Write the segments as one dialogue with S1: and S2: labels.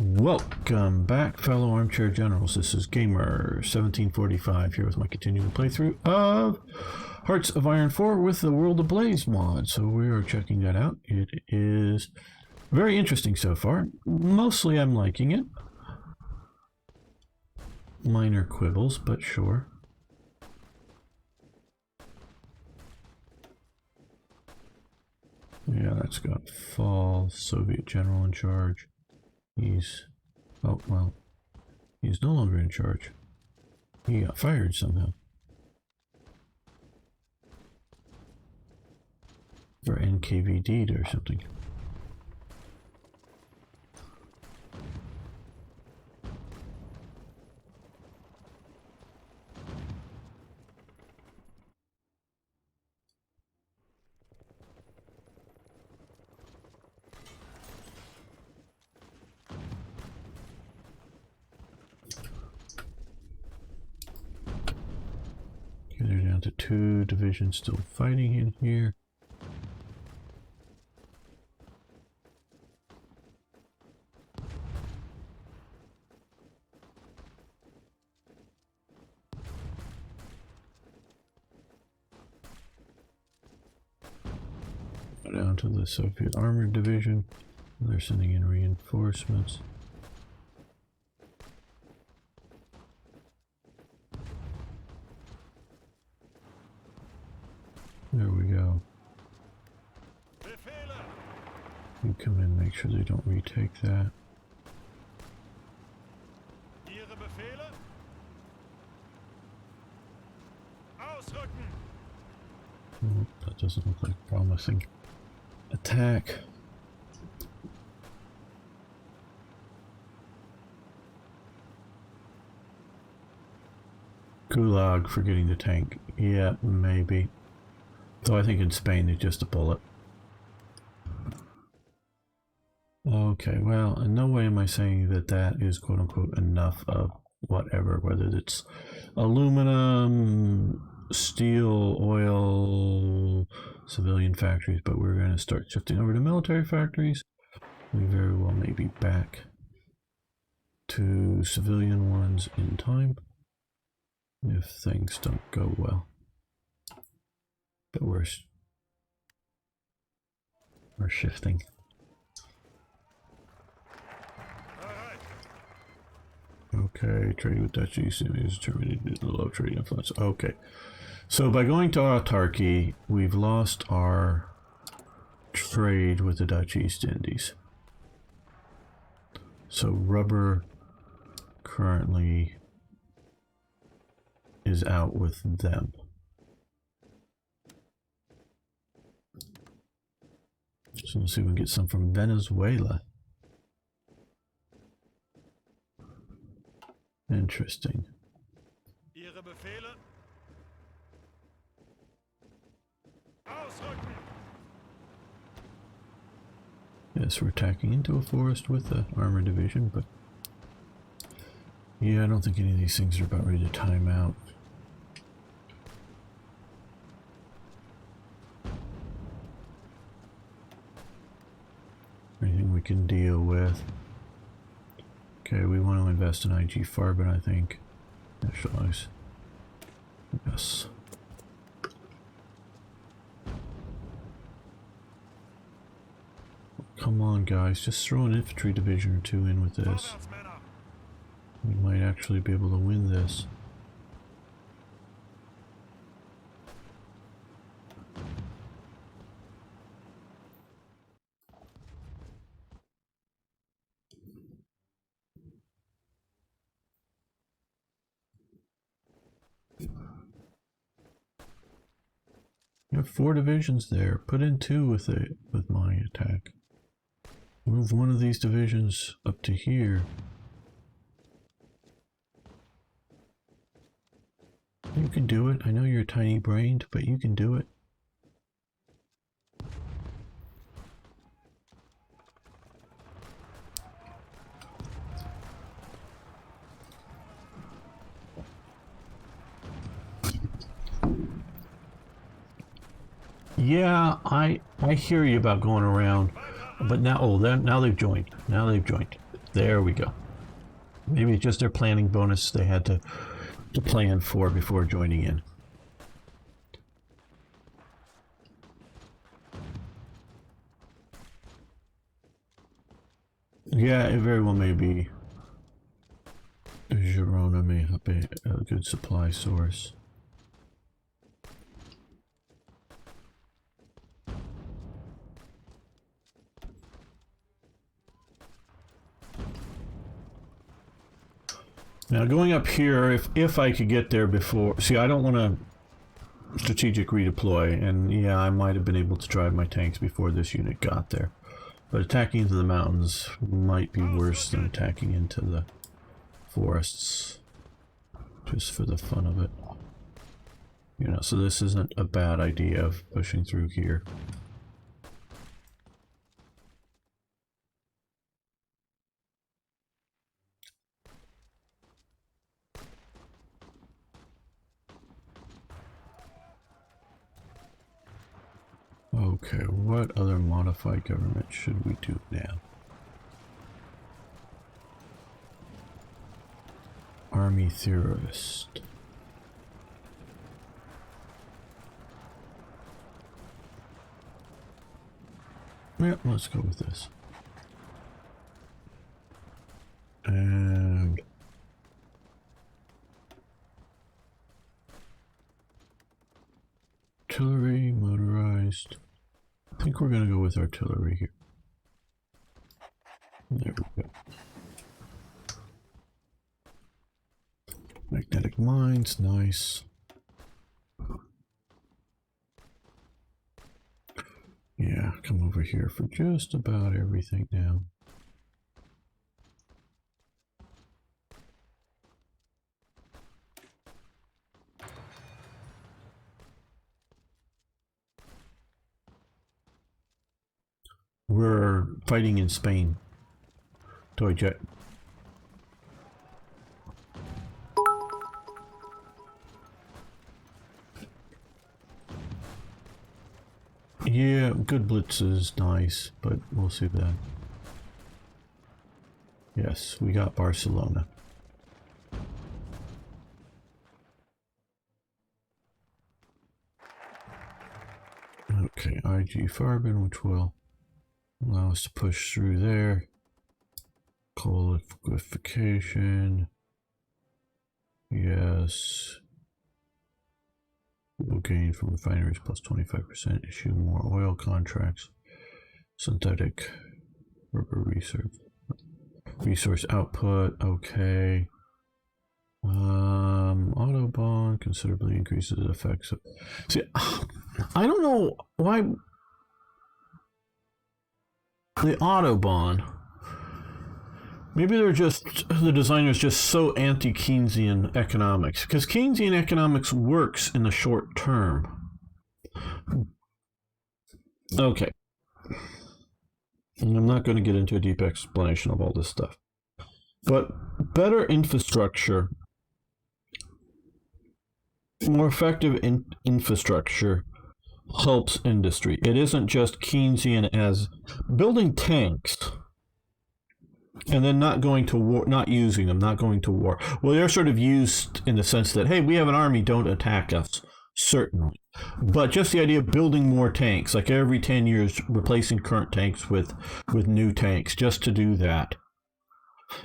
S1: Welcome back, fellow armchair generals. This is Gamer 1745 here with my continuing playthrough of Hearts of Iron 4 with the World Ablaze mod. So we are checking that out. It is very interesting so far. Mostly I'm liking it. Minor quibbles, but sure. Yeah, that's got fall, Soviet general in charge. He's... oh, well, he's no longer in charge. He got fired somehow. Or NKVD'd or something. They're down to 2 divisions still fighting in here. Down to the Soviet Armored Division. They're sending in reinforcements. There we go. You come in, make sure they don't retake that. Oh, that doesn't look like promising. Attack. Gulag for getting the tank. Yeah, maybe. So I think in Spain it's just a bullet. Okay, well, in no way am I saying that that is quote-unquote enough of whatever, whether it's aluminum, steel, oil, civilian factories, but we're going to start shifting over to military factories. We very well may be back to civilian ones in time if things don't go well. But we're shifting. Okay, trade with Dutch East Indies determined due to low trade influence. Okay, so by going to autarky, we've lost our trade with the Dutch East Indies. So rubber currently is out with them. So we'll see if we can get some from Venezuela. Interesting. Yes, we're attacking into a forest with the armor division, but yeah, I don't think any of these things are about ready to time out. Anything we can deal with. Okay, we want to invest in IG Farben, I think. Nationalize. Yes. Come on, guys, just throw an infantry division or 2 in with this. We might actually be able to win this. You have 4 divisions there. Put in 2 with my attack. Move one of these divisions up to here. You can do it. I know you're tiny-brained, but you can do it. Yeah, I hear you about going around, but now now they've joined. Now they've joined. There we go. Maybe just their planning bonus they had to plan for before joining in. Yeah, it very well may be. Girona may be a good supply source. Now going up here, if I could get there before... See, I don't want to strategic redeploy, and yeah, I might have been able to drive my tanks before this unit got there. But attacking into the mountains might be worse than attacking into the forests, just for the fun of it. You know, so this isn't a bad idea of pushing through here. Okay, what other modified government should we do now? Army theorist. Yeah, let's go with this. And artillery, motorized. I think we're going to go with artillery here. There we go. Magnetic mines, nice. Yeah, come over here for just about everything now. We're fighting in Spain. Toy jet. Yeah, good blitz is nice, but we'll see that. Yes, we got Barcelona. Okay, IG Farben, which will allow us to push through there. Coal liquefaction. Yes. We'll gain from refineries plus 25%. Issue more oil contracts. Synthetic rubber resource output. Okay. Autobahn considerably increases the effects of... See, I don't know why the Autobahn... Maybe they're just, the designer's just so anti-Keynesian economics. Because Keynesian economics works in the short term. Okay. And I'm not going to get into a deep explanation of all this stuff. But better infrastructure, more effective infrastructure helps industry. It isn't just Keynesian as building tanks and then not going to war, not using them, not going to war. Well, they're sort of used in the sense that, hey, we have an army, don't attack us. Certainly. But just the idea of building more tanks, like every 10 years replacing current tanks with new tanks, just to do that.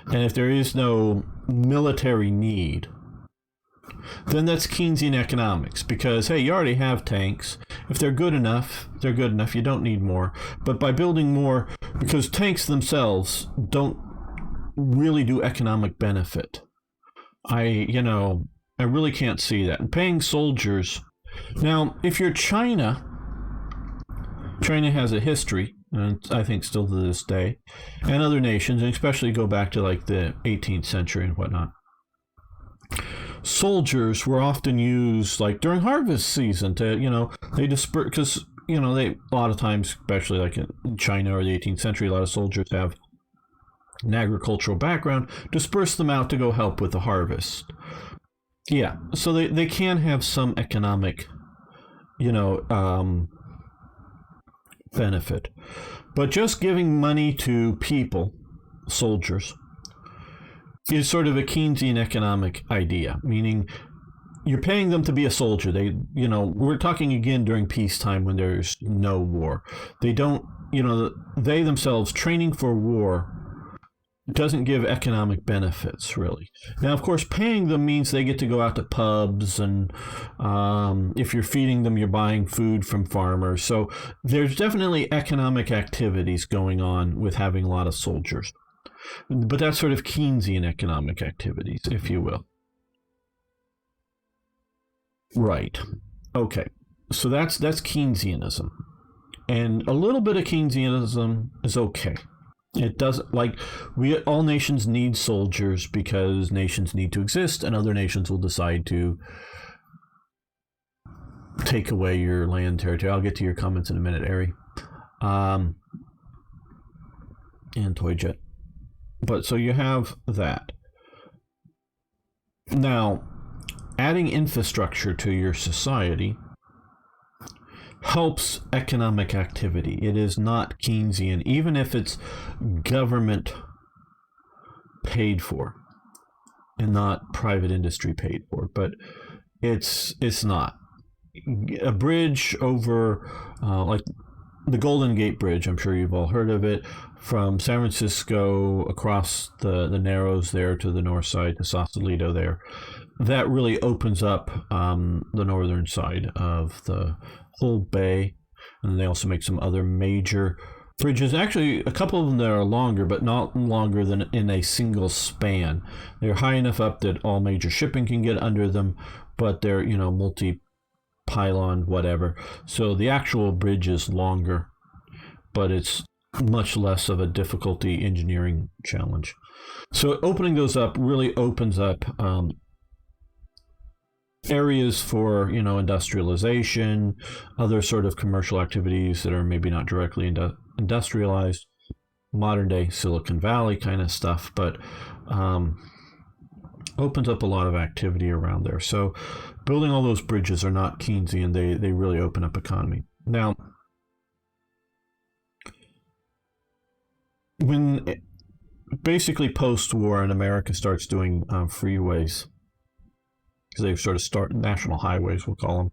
S1: And if there is no military need, then that's Keynesian economics, because, hey, you already have tanks. If they're good enough, they're good enough. You don't need more. But by building more, because tanks themselves don't really do economic benefit. I really can't see that. And paying soldiers. Now, if you're China has a history, and I think still to this day, and other nations, and especially go back to like the 18th century and whatnot. Soldiers were often used like during harvest season to, they disperse, because, they, a lot of times, especially like in China or the 18th century, a lot of soldiers have an agricultural background, disperse them out to go help with the harvest. Yeah, so they can have some economic, benefit. But just giving money to people soldiers is sort of a Keynesian economic idea, meaning you're paying them to be a soldier. We're talking again during peacetime when there's no war. They don't, they themselves training for war doesn't give economic benefits, really. Now, of course, paying them means they get to go out to pubs, and if you're feeding them, you're buying food from farmers. So there's definitely economic activities going on with having a lot of soldiers. But that's sort of Keynesian economic activities, if you will. Right. Okay. So that's Keynesianism. And a little bit of Keynesianism is okay. It doesn't, like, all nations need soldiers because nations need to exist, and other nations will decide to take away your land territory. I'll get to your comments in a minute, Ari. And Toyjet. But so you have that. Now, adding infrastructure to your society helps economic activity. It is not Keynesian, even if it's government paid for and not private industry paid for. But it's not. A bridge over, like the Golden Gate Bridge, I'm sure you've all heard of it, from San Francisco across the Narrows there to the north side to Sausalito there. That really opens up the northern side of the whole bay. And they also make some other major bridges. Actually, a couple of them that are longer, but not longer than in a single span. They're high enough up that all major shipping can get under them, but they're, multi-pylon, whatever. So the actual bridge is longer, but it's much less of a difficulty engineering challenge. So opening those up really opens up areas for industrialization, other sort of commercial activities that are maybe not directly industrialized, modern day Silicon Valley kind of stuff, but opens up a lot of activity around there. So building all those bridges are not Keynesian. They really open up economy. Now, when basically post-war and America starts doing freeways, because they sort of start national highways, we'll call them,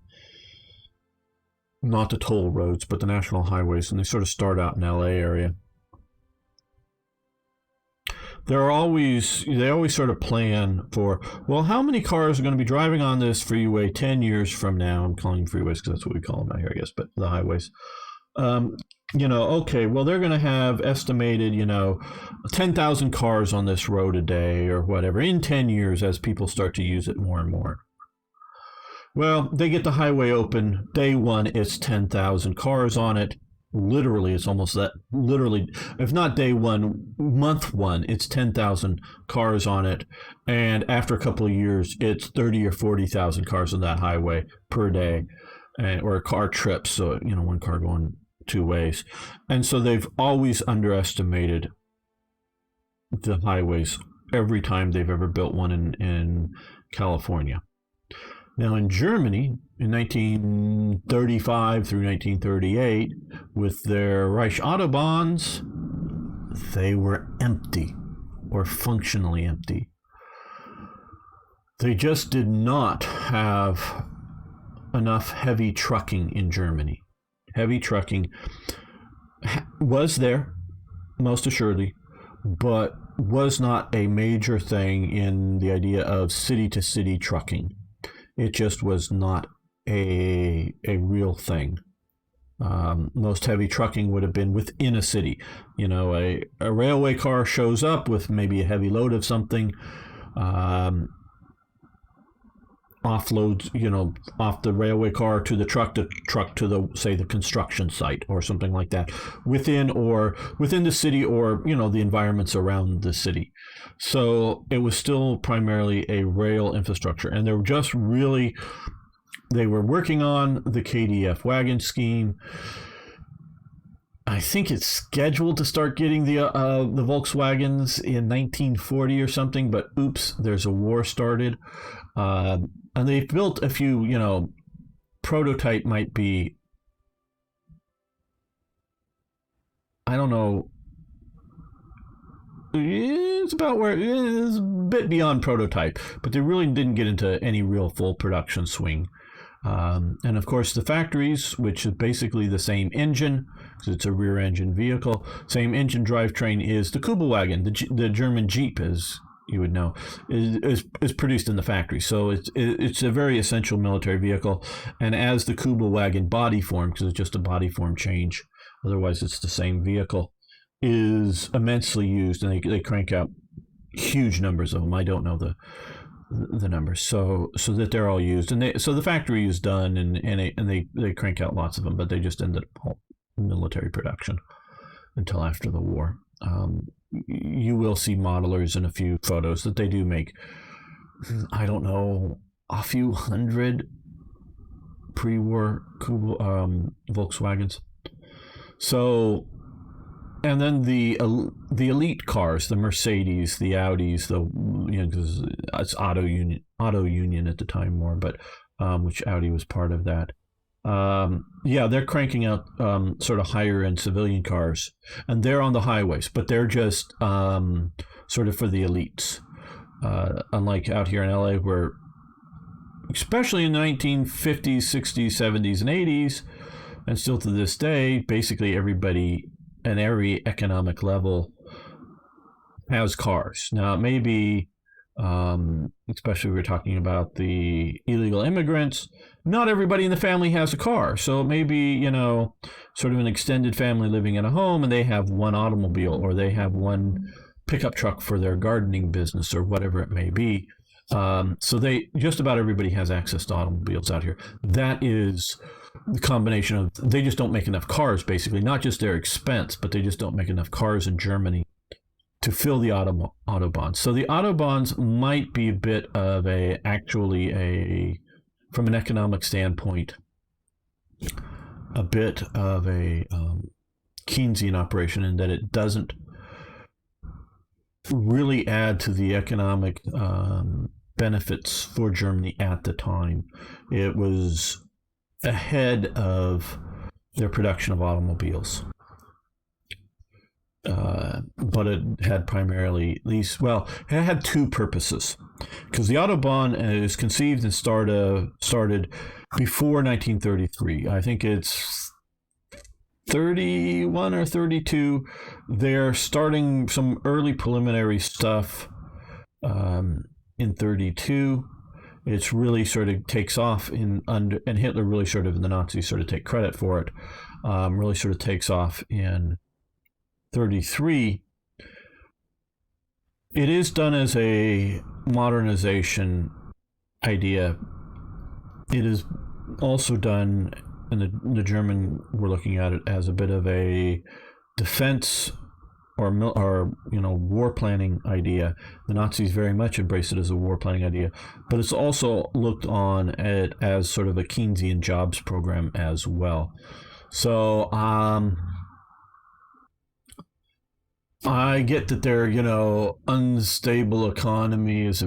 S1: not the toll roads, but the national highways, and they sort of start out in LA area. They always sort of plan for, well, how many cars are going to be driving on this freeway 10 years from now? I'm calling them freeways because that's what we call them out here, I guess, but the highways. Okay, well, they're going to have estimated, 10,000 cars on this road a day or whatever in 10 years as people start to use it more and more. Well, they get the highway open. Day one, it's 10,000 cars on it. Literally, it's almost that. Literally, if not day one, month one, it's 10,000 cars on it. And after a couple of years, it's 30 or 40,000 cars on that highway per day, or a car trip. So, one car going two ways. And so they've always underestimated the highways every time they've ever built one in California. Now in Germany, in 1935 through 1938, with their Reich Autobahns, they were empty, or functionally empty. They just did not have enough heavy trucking in Germany. Heavy trucking was there, most assuredly, but was not a major thing in the idea of city-to-city trucking. It just was not a real thing. Most heavy trucking would have been within a city. A railway car shows up with maybe a heavy load of something, offloads, off the railway car to the truck to the, say, the construction site or something like that, within the city, or the environments around the city. So it was still primarily a rail infrastructure, and they were working on the KDF wagon scheme. I think it's scheduled to start getting the Volkswagens in 1940 or something, but oops, there's a war started. And they've built a few, prototype might be, I don't know, it's about where it's a bit beyond prototype, but they really didn't get into any real full production swing. And of course, the factories, which is basically the same engine, because it's a rear engine vehicle, same engine drivetrain is the Kubelwagen, the German Jeep, as you would know, is produced in the factory. So it's a very essential military vehicle. And as the Kubelwagen body form, because it's just a body form change, otherwise it's the same vehicle, is immensely used, and they crank out huge numbers of them. I don't know the numbers, so that they're all used, and so the factory is done, and they crank out lots of them, but they just ended up military production until after the war. You will see modelers in a few photos that they do make, I don't know, a few hundred pre-war Volkswagens. So, and then the elite cars, the Mercedes, the Audis, because it's Auto Union at the time more, but which Audi was part of that. They're cranking out sort of higher end civilian cars, and they're on the highways, but they're just sort of for the elites. Unlike out here in LA, where, especially in the 1950s, 60s, 70s, and 80s, and still to this day, basically everybody and every economic level has cars. Now, it may be, especially if we're talking about the illegal immigrants, not everybody in the family has a car. So it may be, sort of an extended family living in a home, and they have one automobile, or they have one pickup truck for their gardening business, or whatever it may be. So just about everybody has access to automobiles out here. That is the combination of, they just don't make enough cars, basically, not just their expense, but they just don't make enough cars in Germany to fill the Autobahns. So the Autobahns might be a bit of from an economic standpoint, a bit of a Keynesian operation, in that it doesn't really add to the economic benefits for Germany at the time. It was ahead of their production of automobiles. But it had primarily, it had two purposes. Because the Autobahn is conceived and started before 1933. I think it's 31 or 32. They're starting some early preliminary stuff in 32. It's really sort of takes off and Hitler really sort of, and the Nazis sort of take credit for it, really sort of takes off in 33. It is done as a modernization idea. It is also done, in the German, we're looking at it as a bit of a defense or war planning idea. The Nazis very much embraced it as a war planning idea, but it's also looked on at as sort of a Keynesian jobs program as well. So I get that they're, unstable economies,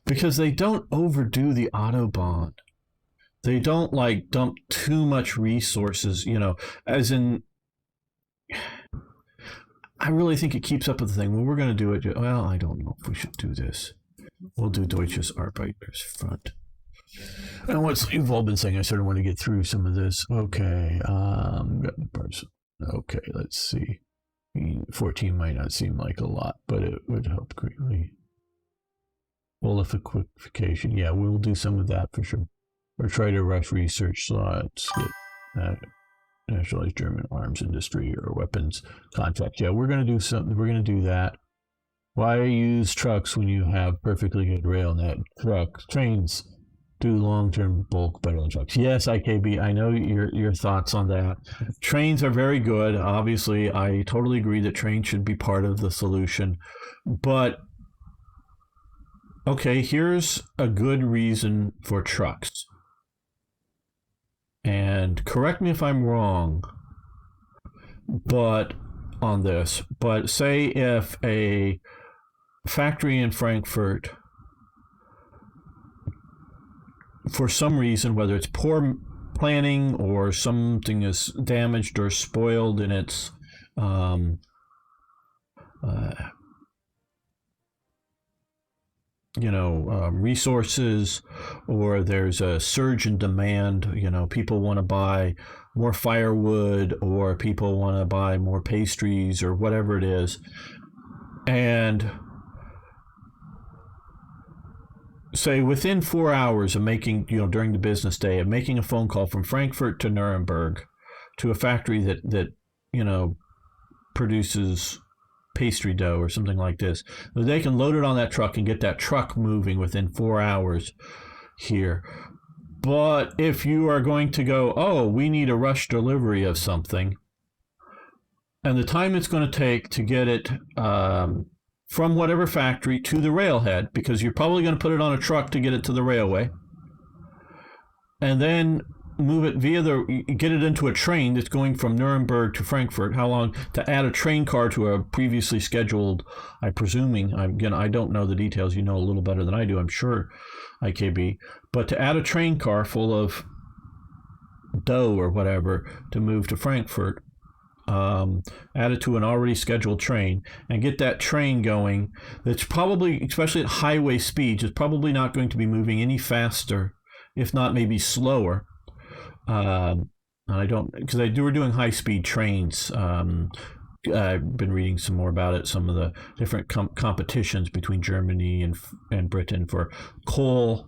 S1: because they don't overdo the Autobahn. They don't dump too much resources, as in, I really think it keeps up with the thing. Well, we're going to do it. Well, I don't know if we should do this. We'll do Deutsches Arbeitersfront. And what's you've all been saying, I sort of want to get through some of this. Okay, okay, let's see. 14 might not seem like a lot, but it would help greatly. Qualification, yeah, we'll do some of that for sure. Or try to rush research slots, get nationalized German arms industry or weapons contracts. Yeah, we're going to do something. We're going to do that. Why use trucks when you have perfectly good rail net? Trains do long-term bulk better than trucks. Yes, IKB, I know your thoughts on that. Trains are very good. Obviously, I totally agree that trains should be part of the solution. But, okay, here's a good reason for trucks. And correct me if I'm wrong, but on this. But say if a factory in Frankfurt, for some reason, whether it's poor planning or something is damaged or spoiled in its resources, or there's a surge in demand. People want to buy more firewood, or people want to buy more pastries, or whatever it is. And say within 4 hours of making, during the business day, of making a phone call from Frankfurt to Nuremberg to a factory that produces pastry dough or something like this, they can load it on that truck and get that truck moving within 4 hours here. But if you are going to go, we need a rush delivery of something, and the time it's going to take to get it from whatever factory to the railhead, because you're probably going to put it on a truck to get it to the railway, and then move it get it into a train that's going from Nuremberg to Frankfurt. How long to add a train car to a previously scheduled, I don't know the details. You know a little better than I do, I'm sure, IKB. But to add a train car full of dough or whatever to move to Frankfurt, add it to an already scheduled train and get that train going, that's probably, especially at highway speeds, is probably not going to be moving any faster, if not maybe slower. Because they were doing high-speed trains. I've been reading some more about it, some of the different competitions between Germany and Britain for coal,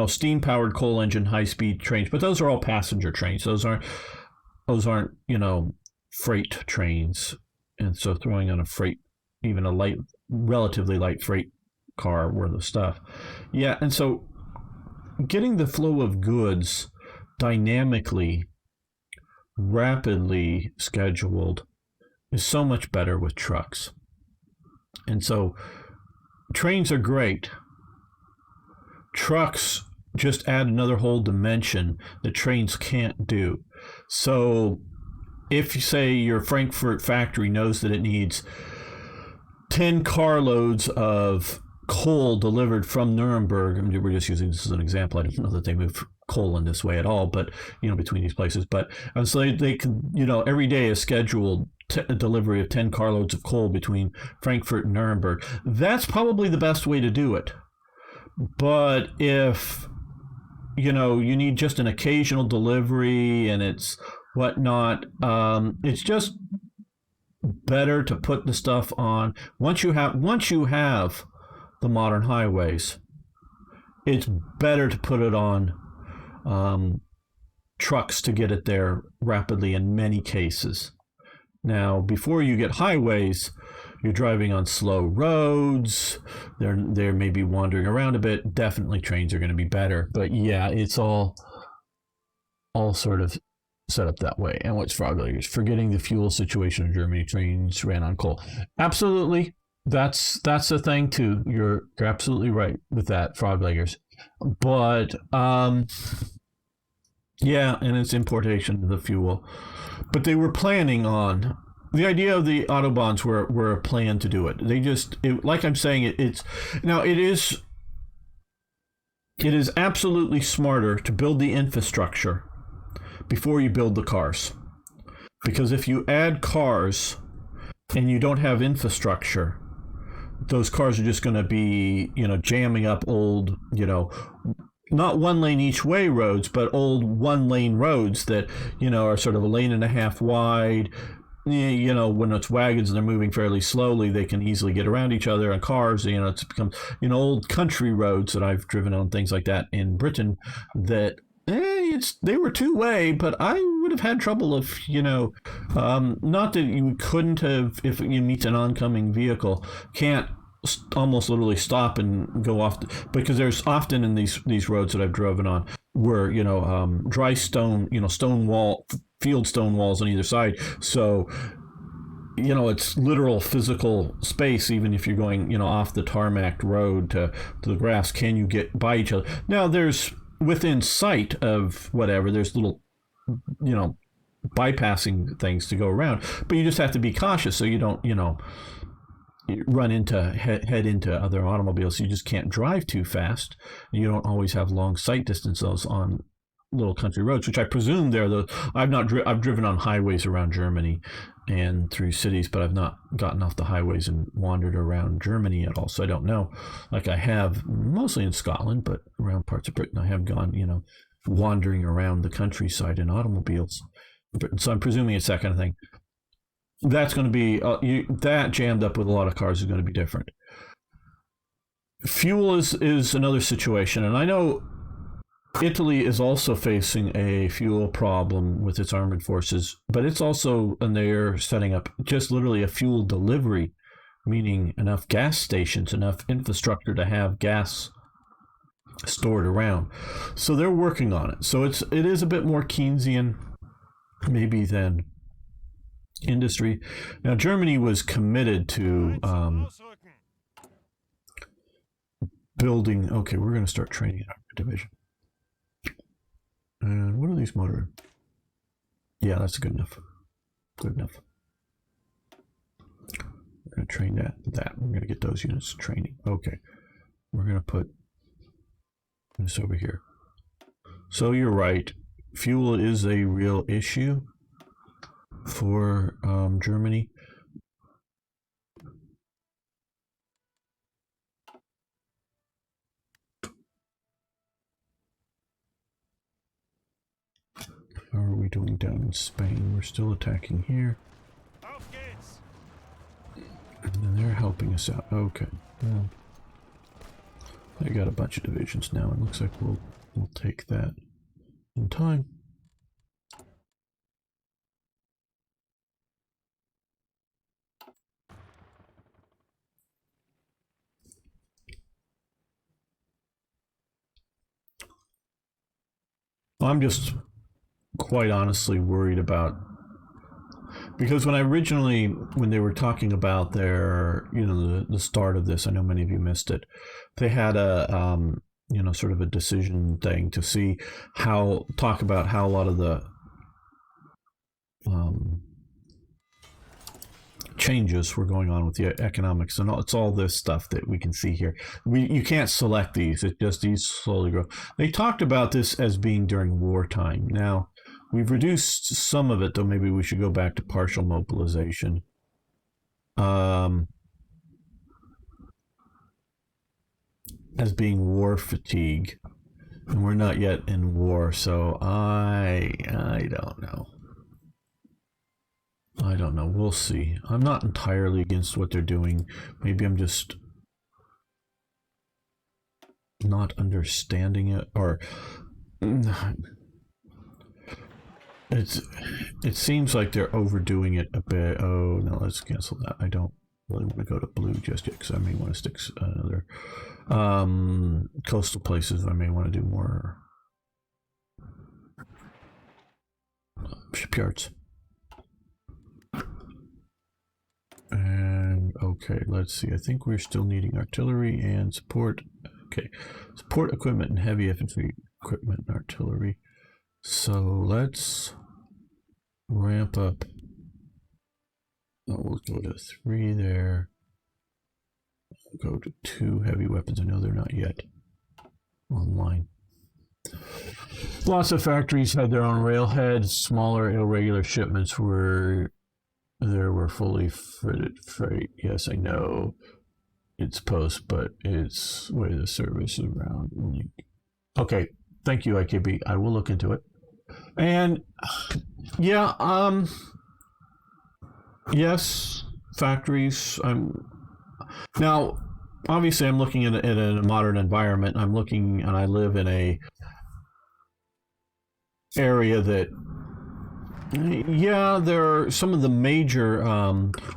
S1: steam-powered coal engine high-speed trains. But those are all passenger trains. Those aren't freight trains. And so throwing on a freight, even a relatively light freight car worth of stuff. Yeah, and so getting the flow of goods dynamically, rapidly scheduled is so much better with trucks. And so trains are great. Trucks just add another whole dimension that trains can't do. So if you say your Frankfurt factory knows that it needs 10 carloads of coal delivered from Nuremberg, we're just using this as an example. I don't know that they move coal in this way at all, but between these places. But so they can, every day is scheduled delivery of 10 carloads of coal between Frankfurt and Nuremberg. That's probably the best way to do it. But if you need just an occasional delivery and it's whatnot, it's just better to put the stuff on once you have the modern highways. It's better to put it on trucks to get it there rapidly in many cases. Now, before you get highways, you're driving on slow roads. They're maybe wandering around a bit. Definitely trains are going to be better. But yeah, it's all sort of set up that way. And what's Frogleggers? Forgetting the fuel situation in Germany, trains ran on coal. Absolutely. That's a thing too. You're absolutely right with that, Frogleggers. But yeah, and it's importation of the fuel. But they were planning on the idea of the Autobahns were a plan to do it. Like I'm saying, it is absolutely smarter to build the infrastructure before you build the cars. Because if you add cars and you don't have infrastructure, those cars are just going to be, jamming up old, not one lane each way roads, but old one lane roads that, are sort of a lane and a half wide. When it's wagons and they're moving fairly slowly, they can easily get around each other. And cars, it's become, old country roads that I've driven on, things like that in Britain, that they were two-way, but I would have had trouble if, not that you couldn't have, if you meet an oncoming vehicle, can't almost literally stop and go off, because there's often in these roads that I've driven on where, dry stone, stone wall, field stone walls on either side. So, it's literal physical space, even if you're going, off the tarmac road to the grass. Can you get by each other? Now, there's within sight of whatever, there's little, bypassing things to go around, but you just have to be cautious so you don't, run into, head into other automobiles. You just can't drive too fast. You don't always have long sight distances on little country roads, which I presume I've driven on highways around Germany, and through cities, but I've not gotten off the highways and wandered around Germany at all. So I don't know. Like I have mostly in Scotland, but around parts of Britain, I have gone, wandering around the countryside in automobiles. So I'm presuming it's that kind of thing. That's going to be that jammed up with a lot of cars is going to be different. Fuel is another situation, and I know Italy is also facing a fuel problem with its armored forces, but it's also, and they're setting up just literally a fuel delivery, meaning enough gas stations, enough infrastructure to have gas stored around. So they're working on it. So it is a bit more Keynesian maybe than industry. Now Germany was committed to building. Okay, we're going to start training in our division. And what are these motor? Yeah, that's good enough. Good enough. We're going to train that. We're going to get those units training. Okay. We're going to put this over here. So you're right. Fuel is a real issue for Germany. How are we doing down in Spain? We're still attacking here. And then they're helping us out. Okay. Well, they got a bunch of divisions now. It looks like we'll take that in time. I'm just quite honestly worried about, because when they were talking about their, the start of this, I know many of you missed it. They had a, sort of a decision thing to see talk about how a lot of the changes were going on with the economics, and it's all this stuff that we can see here. You can't select these; it's just these slowly grow. They talked about this as being during wartime. Now we've reduced some of it, though. Maybe we should go back to partial mobilization. As being war fatigue, and we're not yet in war, so I don't know. I don't know. We'll see. I'm not entirely against what they're doing. Maybe I'm just not understanding it, or it seems like they're overdoing it a bit. Oh no, let's cancel that. I don't really want to go to blue just yet, because I may want to stick another coastal places. I may want to do more shipyards. And okay, let's see. I think we're still needing artillery and support. Okay, support equipment and heavy infantry equipment and artillery. So let's ramp up. Oh, we'll go to 3 there. We'll go to 2 heavy weapons. I know they're not yet online. Lots of factories had their own railheads. Smaller irregular shipments were fully freighted freight. Yes, I know it's post, but it's way the service is around. Okay, thank you, IKB. I will look into it. And yeah, yes, factories. Now, obviously, I'm looking at a modern environment. I live in a area that, yeah, there are some of the major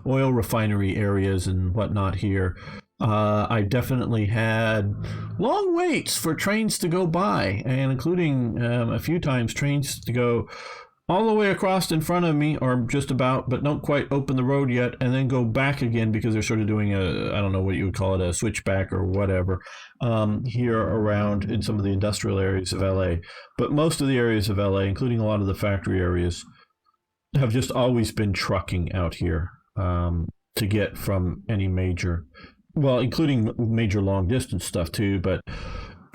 S1: oil refinery areas and whatnot here. I definitely had long waits for trains to go by, and including a few times trains to go all the way across in front of me, or just about, but don't quite open the road yet, and then go back again because they're sort of doing I don't know what you would call it, a switchback or whatever, here around in some of the industrial areas of LA. But most of the areas of LA, including a lot of the factory areas, have just always been trucking out here to get from any major, well, including major long distance stuff too, but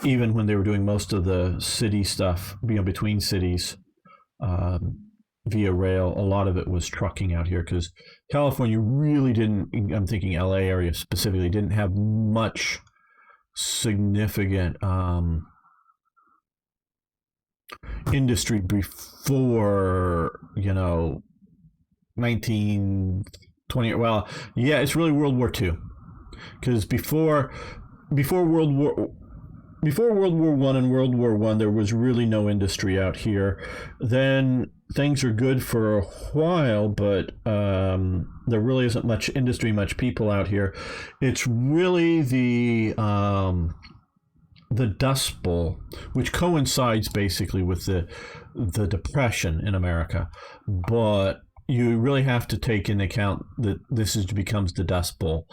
S1: even when they were doing most of the city stuff, between cities, via rail. A lot of it was trucking out here because California really didn't, I'm thinking LA area specifically, didn't have much significant industry before, 1920. Well, yeah, it's really World War II, because before World War before World War One and World War One, there was really no industry out here. Then things are good for a while, but there really isn't much industry, much people out here. It's really the Dust Bowl, which coincides basically with the Depression in America, but you really have to take into account that becomes the Dust Bowl.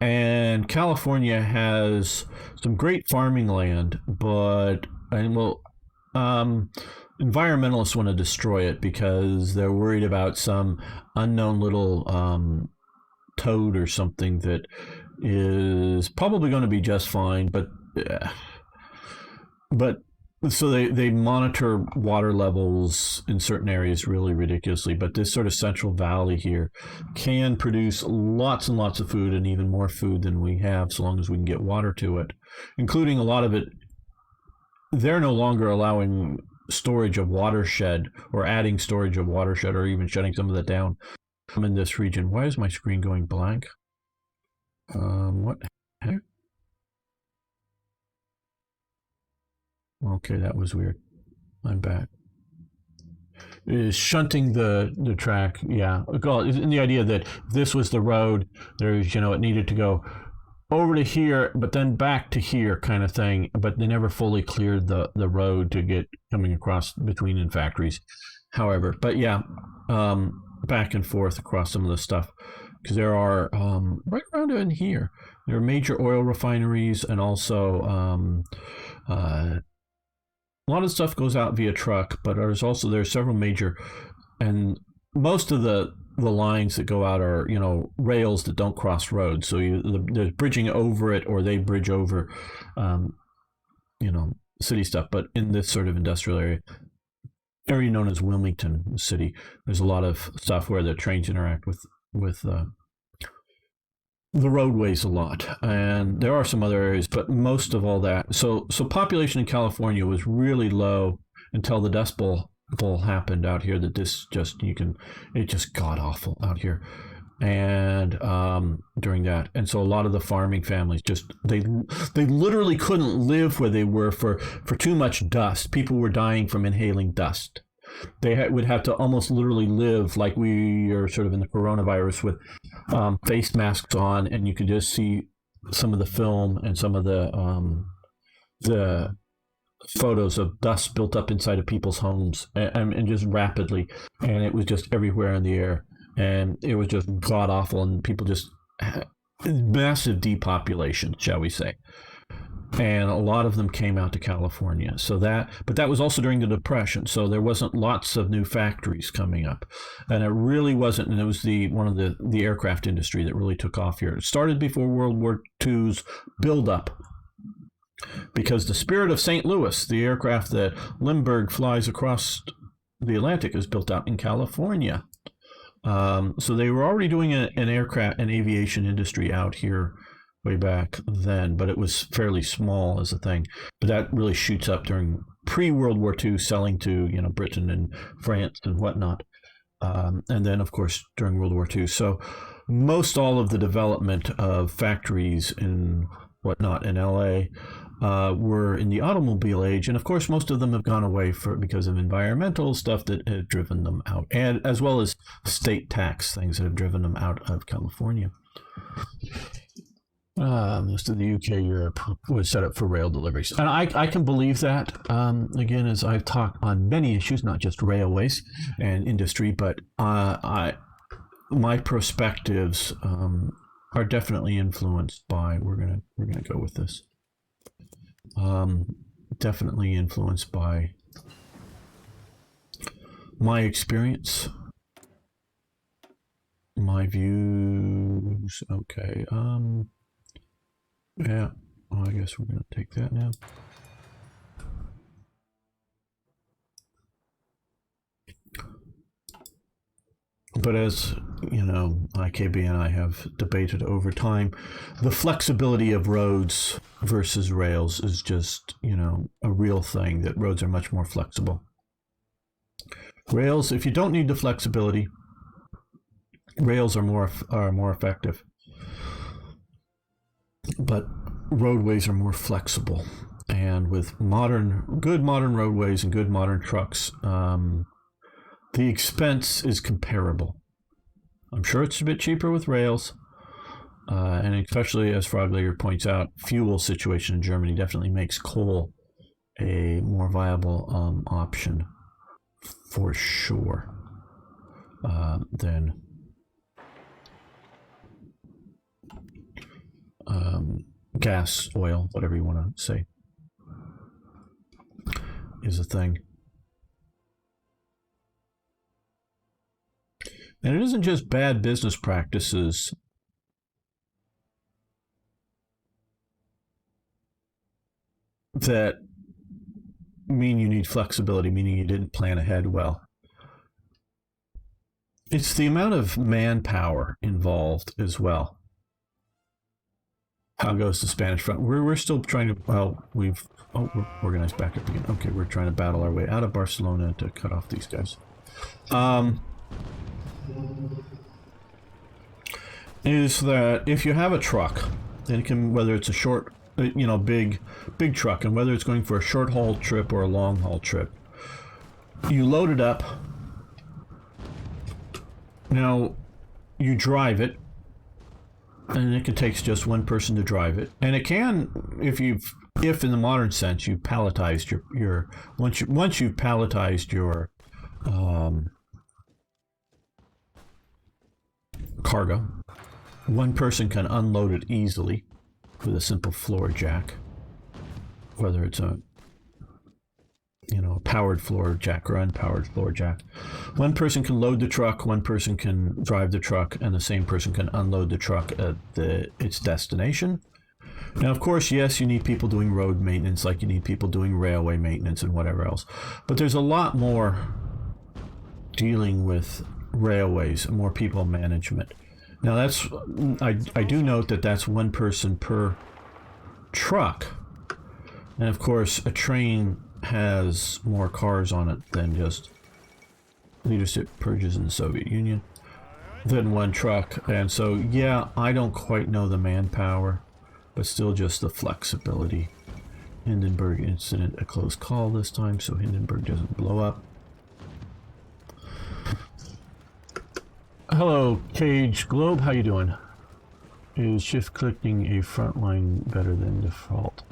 S1: And California has some great farming land, but environmentalists want to destroy it because they're worried about some unknown little toad or something that is probably going to be just fine, but so they monitor water levels in certain areas really ridiculously, but this sort of Central Valley here can produce lots and lots of food, and even more food than we have, so long as we can get water to it, including a lot of it. They're no longer allowing storage of watershed, or adding storage of watershed, or even shutting some of that down. I'm in this region. Why is my screen going blank? What? Okay, that was weird. I'm back. Is shunting the track, yeah. In the idea that this was the road, there's, it needed to go over to here, but then back to here kind of thing. But they never fully cleared the road to get coming across between in factories. However, but yeah, back and forth across some of the stuff. Because there are, right around in here, there are major oil refineries, and also a lot of stuff goes out via truck, but there's several major, and most of the lines that go out are rails that don't cross roads. So there's bridging over it, or they bridge over, city stuff. But in this sort of industrial area known as Wilmington City, there's a lot of stuff where the trains interact with the roadways a lot, and there are some other areas, but most of all that. So population in California was really low until the Dust Bowl happened out here. That it just got awful out here, and during that, and so a lot of the farming families they literally couldn't live where they were for too much dust. People were dying from inhaling dust. They would have to almost literally live like we are sort of in the coronavirus, with face masks on, and you could just see some of the film and some of the photos of dust built up inside of people's homes, and just rapidly, and it was just everywhere in the air, and it was just god awful, and people just massive depopulation, shall we say. And a lot of them came out to California. But that was also during the Depression, so there wasn't lots of new factories coming up, and it really wasn't. And it was one of the aircraft industry that really took off here. It started before World War II's buildup, because the Spirit of St. Louis, the aircraft that Lindbergh flies across the Atlantic, is built out in California. So they were already doing an aviation industry out here way back then, but it was fairly small as a thing. But that really shoots up during pre-World War II, selling to Britain and France and whatnot, and then of course during World War II. So most all of the development of factories and whatnot in LA were in the automobile age, and of course most of them have gone away because of environmental stuff that have driven them out, and as well as state tax things that have driven them out of California. Most of the UK, Europe was set up for rail deliveries. And I can believe that, again, as I've talked on many issues, not just railways and industry, but my perspectives are definitely influenced by, we're gonna go with this, definitely influenced by my experience, my views. Okay. Yeah, well, I guess we're going to take that now. But as you know, IKB and I have debated over time, the flexibility of roads versus rails is just, you know, a real thing, that roads are much more flexible. Rails, if you don't need the flexibility, rails are more effective. But roadways are more flexible. And with good modern roadways and good modern trucks, the expense is comparable. I'm sure it's a bit cheaper with rails, and especially as Froglayer points out, fuel situation in Germany definitely makes coal a more viable option for sure than gas, oil, whatever you want to say, is a thing. And it isn't just bad business practices that mean you need flexibility, meaning you didn't plan ahead well. It's the amount of manpower involved as well. How goes the Spanish front? We're still trying to, well, we're organized back up again. Okay, we're trying to battle our way out of Barcelona to cut off these guys. Is that if you have a truck, and it can, whether it's a short, you know, big truck, and whether it's going for a short haul trip or a long haul trip, you load it up. Now you drive it, and it can take just one person to drive it, and it can, if in the modern sense you palletized your once you've palletized your cargo, one person can unload it easily with a simple floor jack, whether it's a, you know, a powered floor jack or unpowered floor jack. One person can load the truck, one person can drive the truck, and the same person can unload the truck at its destination. Now, of course, yes, you need people doing road maintenance, like you need people doing railway maintenance and whatever else. But there's a lot more dealing with railways, more people management. Now, that's I do note that that's one person per truck. And of course, a train has more cars on it than just leadership purges in the Soviet Union, than one truck. And so, yeah, I don't quite know the manpower, but still just the flexibility. Hindenburg incident, a close call this time, so Hindenburg doesn't blow up. Hello, Cage Globe, how you doing? Is shift clicking a frontline better than default?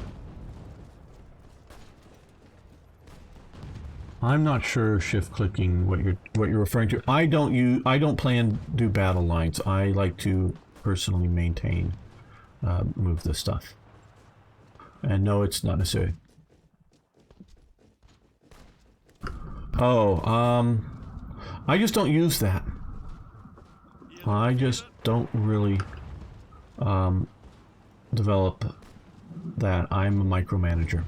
S1: I'm not sure shift clicking what you're referring to. I don't plan to do battle lines. I like to personally maintain, move this stuff. And no, it's not necessary. Oh, I just don't use that. I just don't really develop that. I'm a micromanager.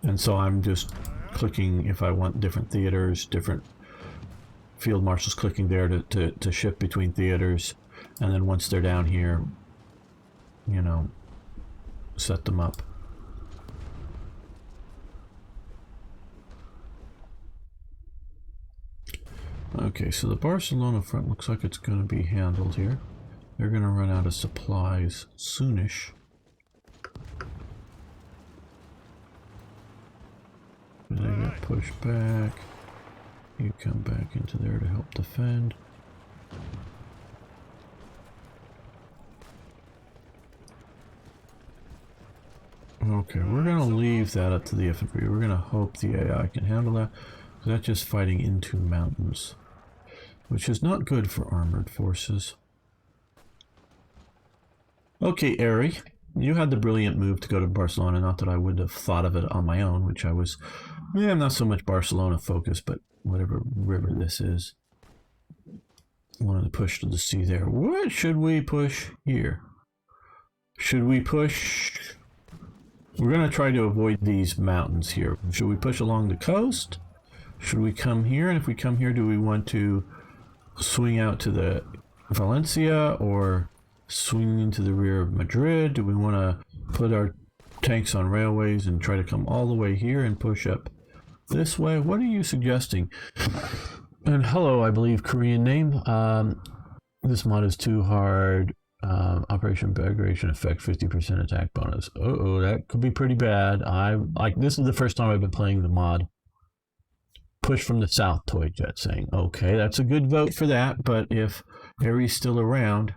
S1: And so I'm just clicking if I want different theaters, different field marshals, clicking there to shift between theaters. And then once they're down here, you know, set them up. Okay, so the Barcelona front looks like it's going to be handled here. They're going to run out of supplies soonish. They get pushed back. You come back into there to help defend. Okay, we're going to leave that up to the infantry. We're going to hope the AI can handle that. That's just fighting into mountains, which is not good for armored forces. Okay, Ari, you had the brilliant move to go to Barcelona. Not that I would have thought of it on my own, which I was, I'm not so much Barcelona focused, but whatever river this is. Wanted to push to the sea there. What should we push here? Should we push We're going to try to avoid these mountains here. Should we push along the coast? Should we come here? And if we come here, do we want to swing out to the Valencia or swing into the rear of Madrid? Do we want to put our tanks on railways and try to come all the way here and push up this way? What are you suggesting? And hello, I believe Korean name. This mod is too hard. Operation Bagration effect 50% attack bonus. Uh-oh, that could be pretty bad. This is the first time I've been playing the mod. Push from the south, Toy Jet saying. Okay, that's a good vote for that, but if Aries still around,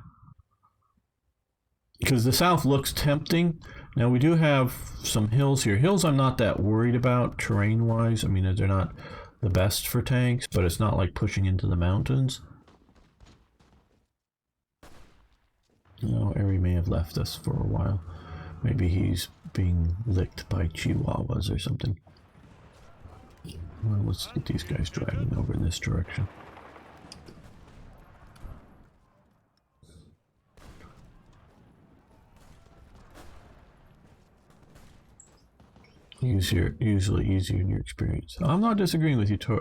S1: because the south looks tempting. Now we do have some hills here. Hills I'm not that worried about terrain wise. I mean, they're not the best for tanks, but it's not like pushing into the mountains. No, Aries may have left us for a while. Maybe he's being licked by chihuahuas or something. Well, let's get these guys driving over in this direction. Usually easier in your experience. I'm not disagreeing with you, Toy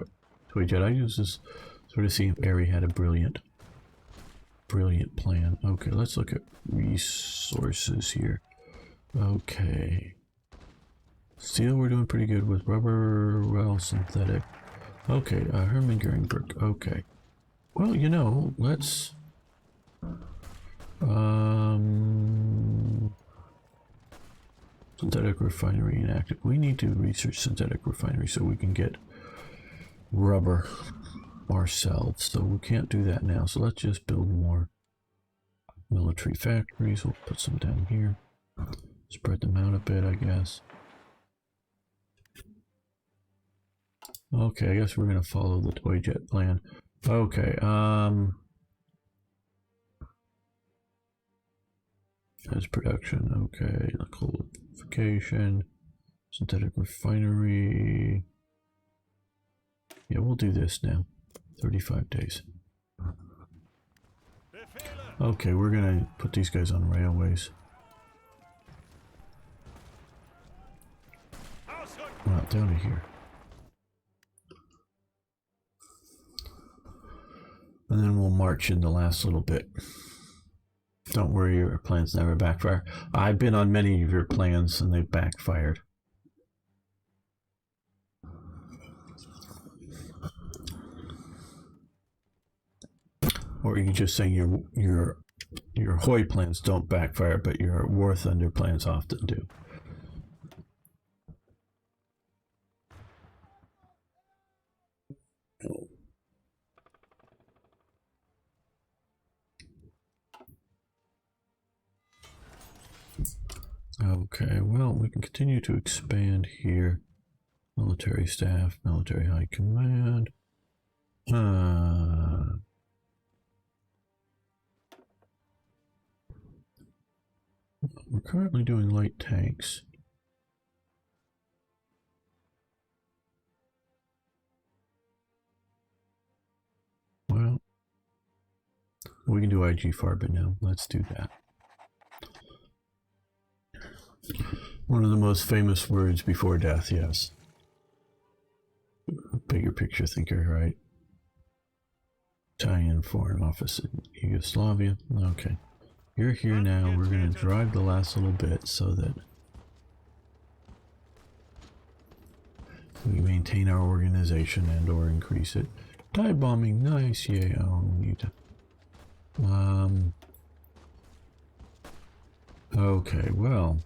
S1: Jet. I use this sort of see if Aries had a brilliant plan. Okay, let's look at resources here. Okay. Steel, we're doing pretty good with. Rubber, well, synthetic. Okay, Herman Goringberg. Okay. Well, you know, let's... synthetic refinery inactive. We need to research synthetic refinery so we can get rubber ourselves. So we can't do that now. So let's just build more military factories. We'll put some down here. Spread them out a bit, I guess. Okay, I guess we're gonna follow the Toy Jet plan. Okay, as production, okay, coalification, synthetic refinery. Yeah, we'll do this now. 35 days. Okay, we're gonna put these guys on railways. Well, down to here. And then we'll march in the last little bit. Don't worry, your plans never backfire. I've been on many of your plans and they've backfired. Or you can just say your Hoy plans don't backfire, but your War Thunder plans often do. Okay, well, we can continue to expand here. Military staff, military high command. We're currently doing light tanks. Well, we can do IG Farben now. Let's do that. One of the most famous words before death, yes. Bigger picture thinker, right? Italian Foreign Office in Yugoslavia. Okay. You're here now. We're going to drive the last little bit so that we maintain our organization and or increase it. Dive bombing, nice, yeah. Oh, we need to... okay, well...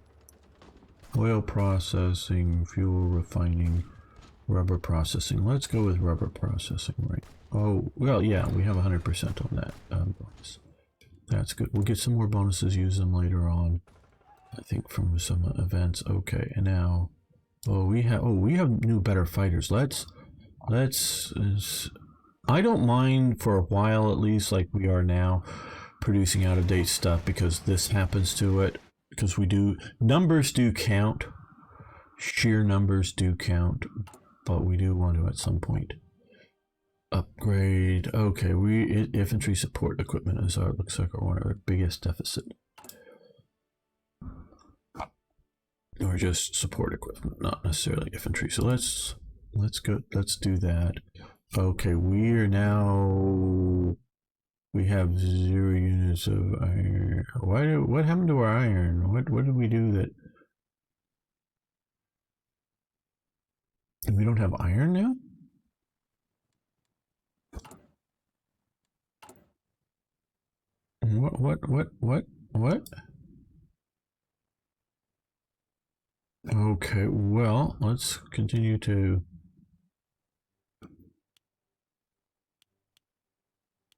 S1: Oil processing, fuel refining, rubber processing. Let's go with rubber processing, right? Oh, well, yeah, we have 100% on that bonus. That's good. We'll get some more bonuses, use them later on. I think from some events. Okay, and now, we have new, better fighters. I don't mind for a while, at least, like we are now, producing out-of-date stuff because this happens to it. Because numbers do count, sheer numbers do count, but we do want to at some point upgrade. Okay, infantry support equipment looks like one of our biggest deficit. or just support equipment, not necessarily infantry. So let's go. Let's do that. Okay, we are now. We have 0 units of iron. What happened to our iron? What did we do that? We don't have iron now? What? Okay, well, let's continue to...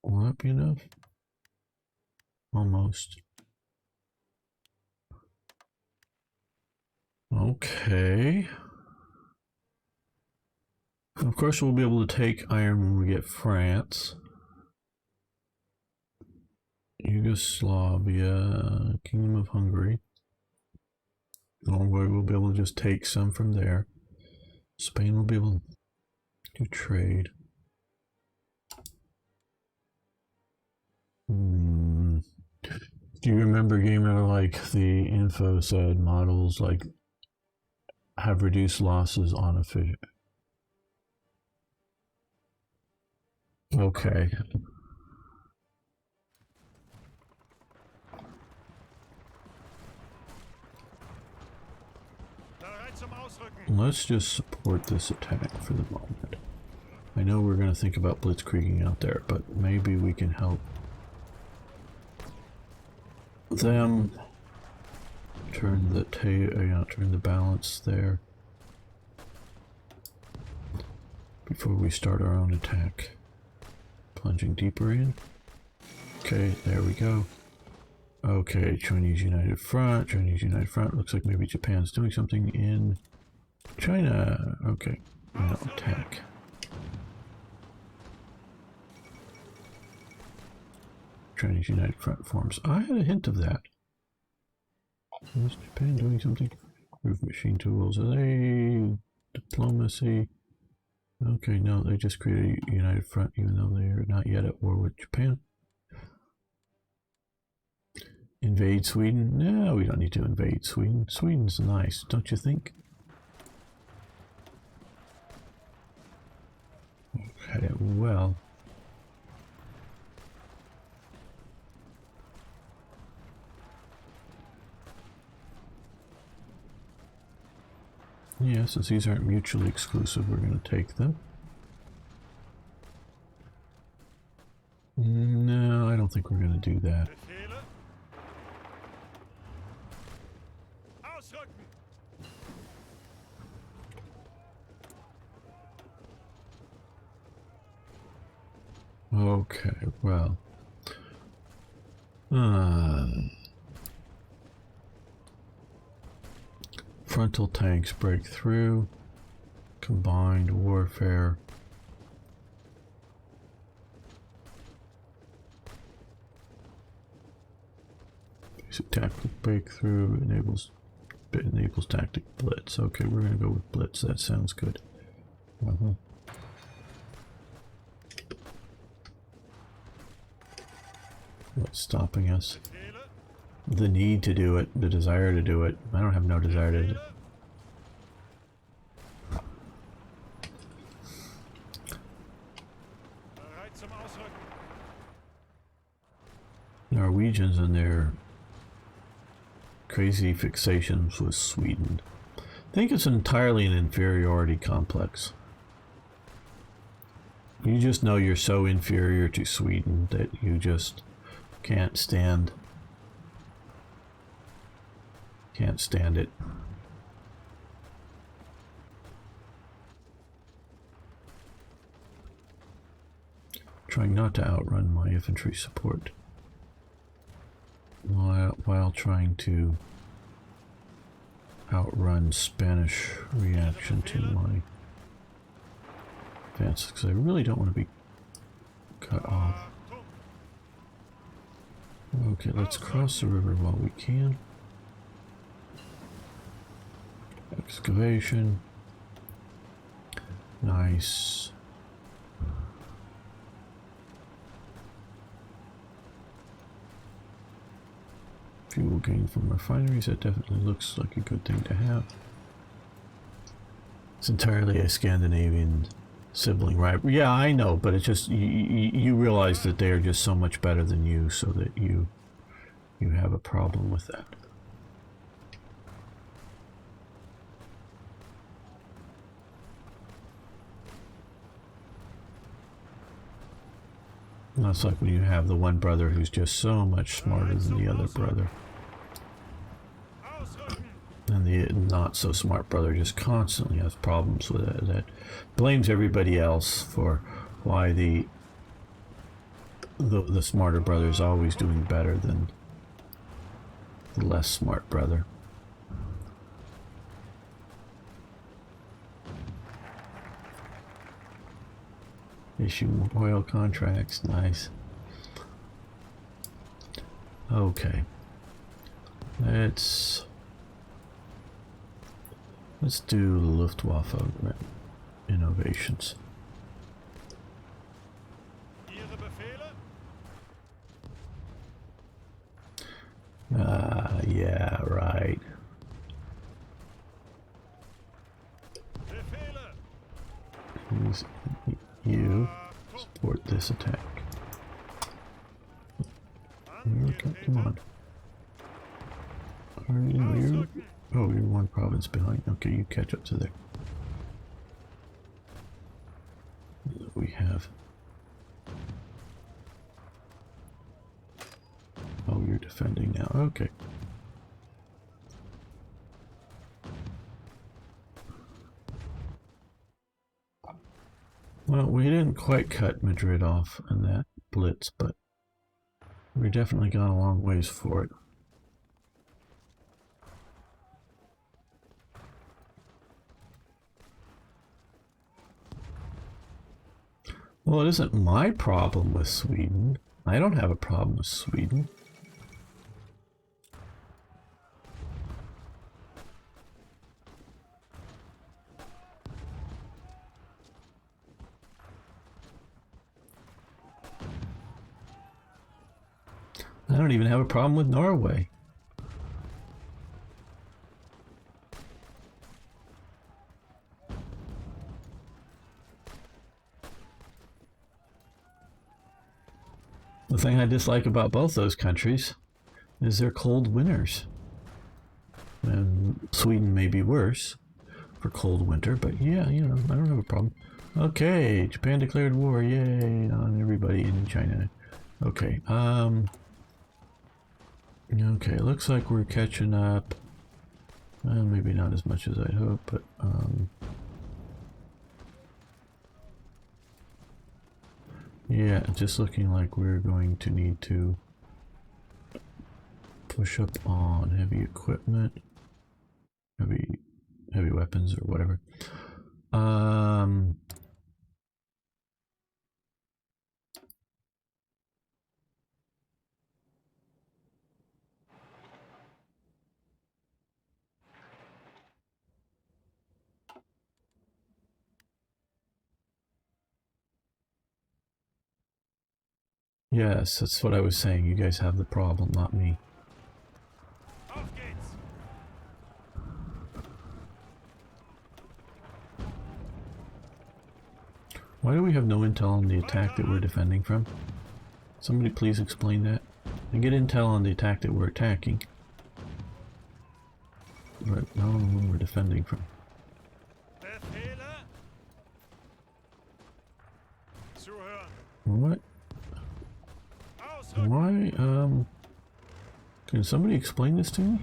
S1: Will that be enough? Almost. Okay. Of course, we'll be able to take iron when we get France. Yugoslavia, Kingdom of Hungary. Norway will be able to just take some from there. Spain will be able to trade. Do you remember, gamer, like the info said models like have reduced losses on a fish? Okay. Let's just support this attack for the moment. I know we're going to think about blitzkrieging out there, but maybe we can help them turn the balance there before we start our own attack. Plunging deeper in. Okay, there we go. Okay, Chinese United Front. Chinese United Front. Looks like maybe Japan's doing something in China. Okay, now attack. Chinese United Front forms. I had a hint of that. Is Japan doing something? Move machine tools. Are they diplomacy? Okay, no, they just created a United Front even though they are not yet at war with Japan. Invade Sweden? No, we don't need to invade Sweden. Sweden's nice, don't you think? Okay, well. Yeah, since these aren't mutually exclusive, we're going to take them. No, I don't think we're going to do that. Okay, well. Frontal tanks break through. Combined warfare. Basic tactical breakthrough enables tactic blitz. Okay, we're gonna go with blitz. That sounds good. What's stopping us? The need to do it, the desire to do it. I don't have no desire to do it. Norwegians and their crazy fixations with Sweden. I think it's entirely an inferiority complex. You just know you're so inferior to Sweden that you just can't stand it. Trying not to outrun my infantry support while trying to outrun Spanish reaction to my advances, because I really don't want to be cut off. Okay, let's cross the river while we can. Excavation. Nice. Fuel gain from refineries, that definitely looks like a good thing to have. It's entirely a Scandinavian sibling, right? Yeah, I know, but it's just you realize that they are just so much better than you, so that you have a problem with that. That's like when you have the one brother who's just so much smarter than the other brother. And the not so smart brother just constantly has problems with it. That blames everybody else for why the smarter brother is always doing better than the less smart brother. Issue oil contracts, nice. Okay, let's do the Luftwaffe innovations. Yeah, right. You support this attack. Okay, come on. Oh, you're one province behind. Okay, you catch up to there. We have. Oh, you're defending now. Okay. Well, we didn't quite cut Madrid off in that blitz, but we definitely got a long ways for it. Well, it isn't my problem with Sweden. I don't have a problem with Sweden. I don't even have a problem with Norway. The thing I dislike about both those countries is their cold winters. And Sweden may be worse for cold winter, but yeah, you know, I don't have a problem. Okay, Japan declared war, yay, on everybody in China. Okay, okay, looks like we're catching up. Maybe not as much as I'd hope, but yeah, just looking like we're going to need to push up on heavy equipment, heavy weapons or whatever. Yes, that's what I was saying. You guys have the problem, not me. Why do we have no intel on the attack that we're defending from? Somebody please explain that. I get intel on the attack that we're attacking, but not on the one we're defending from. What? Why, can somebody explain this to me?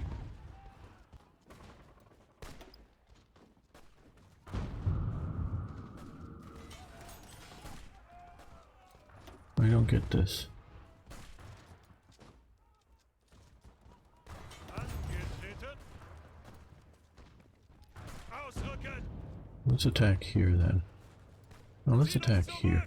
S1: I don't get this. Let's attack here then. No, let's attack here.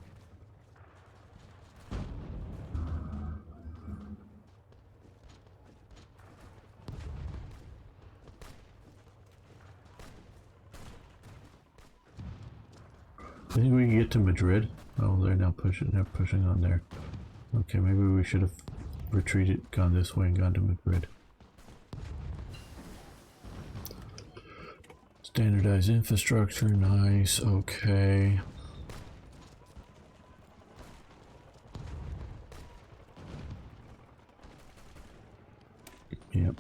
S1: I think we can get to Madrid. Oh, they're now pushing. They're pushing on there. Okay, maybe we should have retreated, gone this way, and gone to Madrid. Standardized infrastructure, nice, okay. Yep,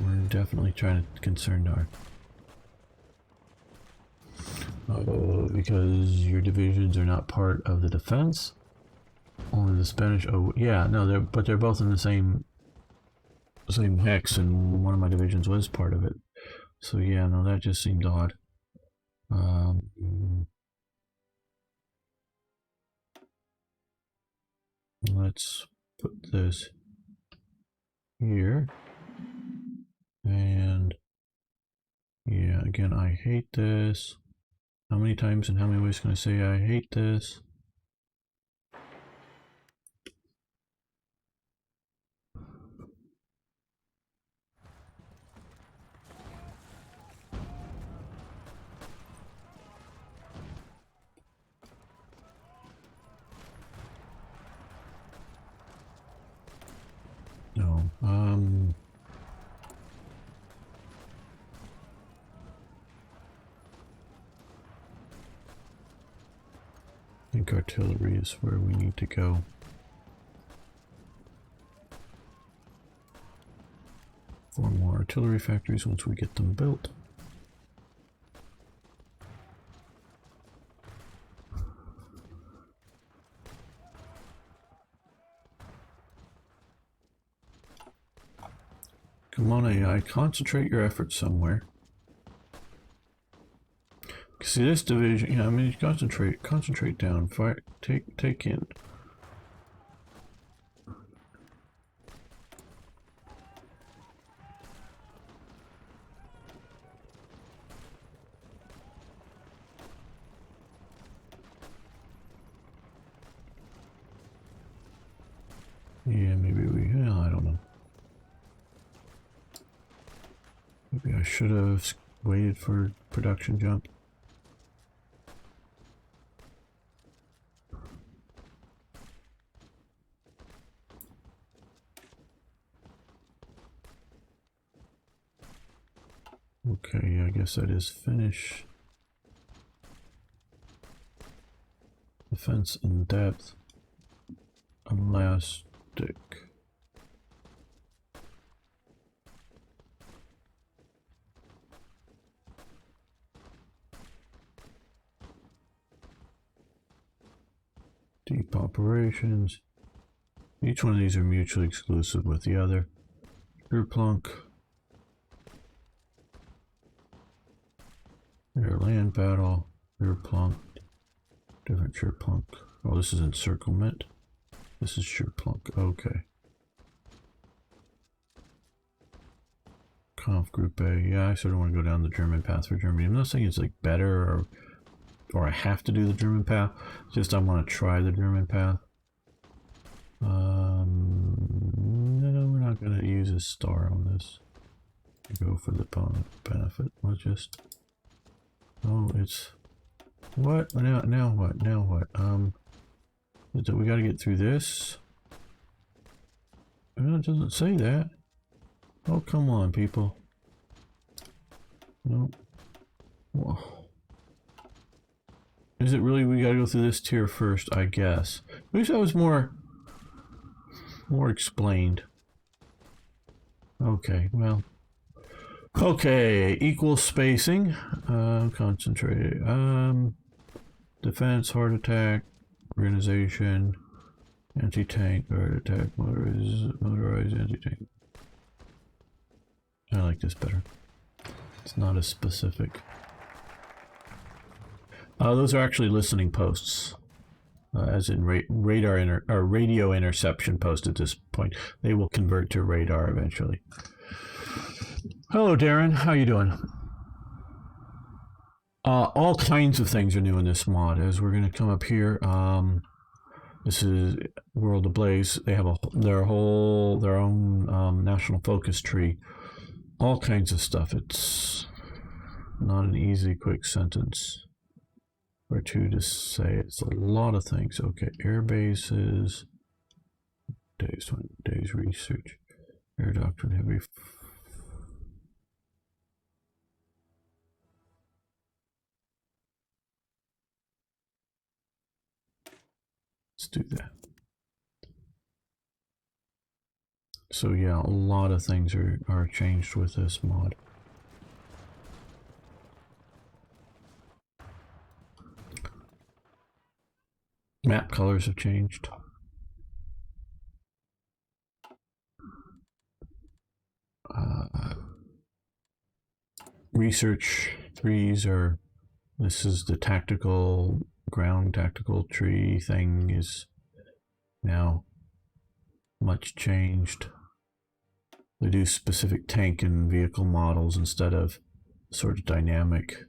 S1: we're definitely trying to concern our... because your divisions are not part of the defense. Only the Spanish... Oh, yeah, no, but they're both in the same hex, and one of my divisions was part of it. So yeah, no, that just seemed odd. Let's put this here. And yeah, again, I hate this. How many times and how many ways can I say I hate this? No, I think artillery is where we need to go. Four more artillery factories once we get them built. Come on, AI, concentrate your efforts somewhere. See this division, yeah, I mean, concentrate down, fire, take in. Yeah, maybe I don't know. Maybe I should have waited for production jump. Okay, I guess that is finish. Defense in depth. Elastic. Deep operations. Each one of these are mutually exclusive with the other. Plunk. Air land battle. Plunk. Different plunk. Oh, this is encirclement. This is plunk. Okay. Conf Group A. Yeah, I sort of want to go down the German path for Germany. I'm not saying it's like better or I have to do the German path. Just I want to try the German path. No, we're not going to use a star on this. Go for the benefit. Let's just... Oh, it's... What? Now what? Now what? We got to get through this. Well, it doesn't say that. Oh, come on, people. No. Whoa. Is it really we gotta go through this tier first? I guess. I wish that was more explained. Okay, well. Okay, equal spacing. Concentrate. Defense, heart attack, organization, anti-tank, heart attack, motorized anti-tank. I like this better. It's not as specific. Those are actually listening posts, as in radio interception post at this point. They will convert to radar eventually. Hello, Darren. How you doing? All kinds of things are new in this mod. As we're going to come up here, this is World Ablaze. They have their own national focus tree. All kinds of stuff. It's not an easy, quick sentence or two to say. It's a lot of things. Okay, air bases, days research, air doctrine, heavy. do that. So yeah, a lot of things are changed with this mod. Map colors have changed. Research trees are, this is the tactical, ground tactical tree thing is now much changed. They do specific tank and vehicle models instead of sort of dynamic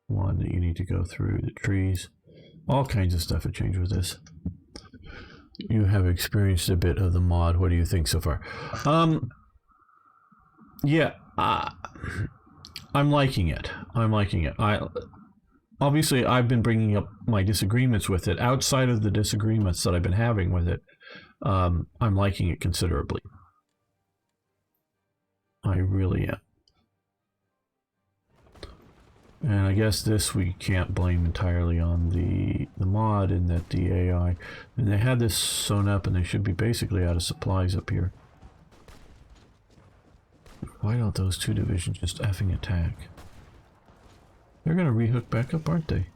S1: one that you need to go through the trees. All kinds of stuff have changed with this. You have experienced a bit of the mod. What do you think so far? Yeah, I'm liking it. I'm liking it. Obviously I've been bringing up my disagreements with it. Outside of the disagreements that I've been having with it, I'm liking it considerably. I really am. And I guess this we can't blame entirely on the mod, in that the AI, and they had this sewn up and they should be basically out of supplies up here. Why don't those two divisions just effing attack? They're gonna rehook back up, aren't they?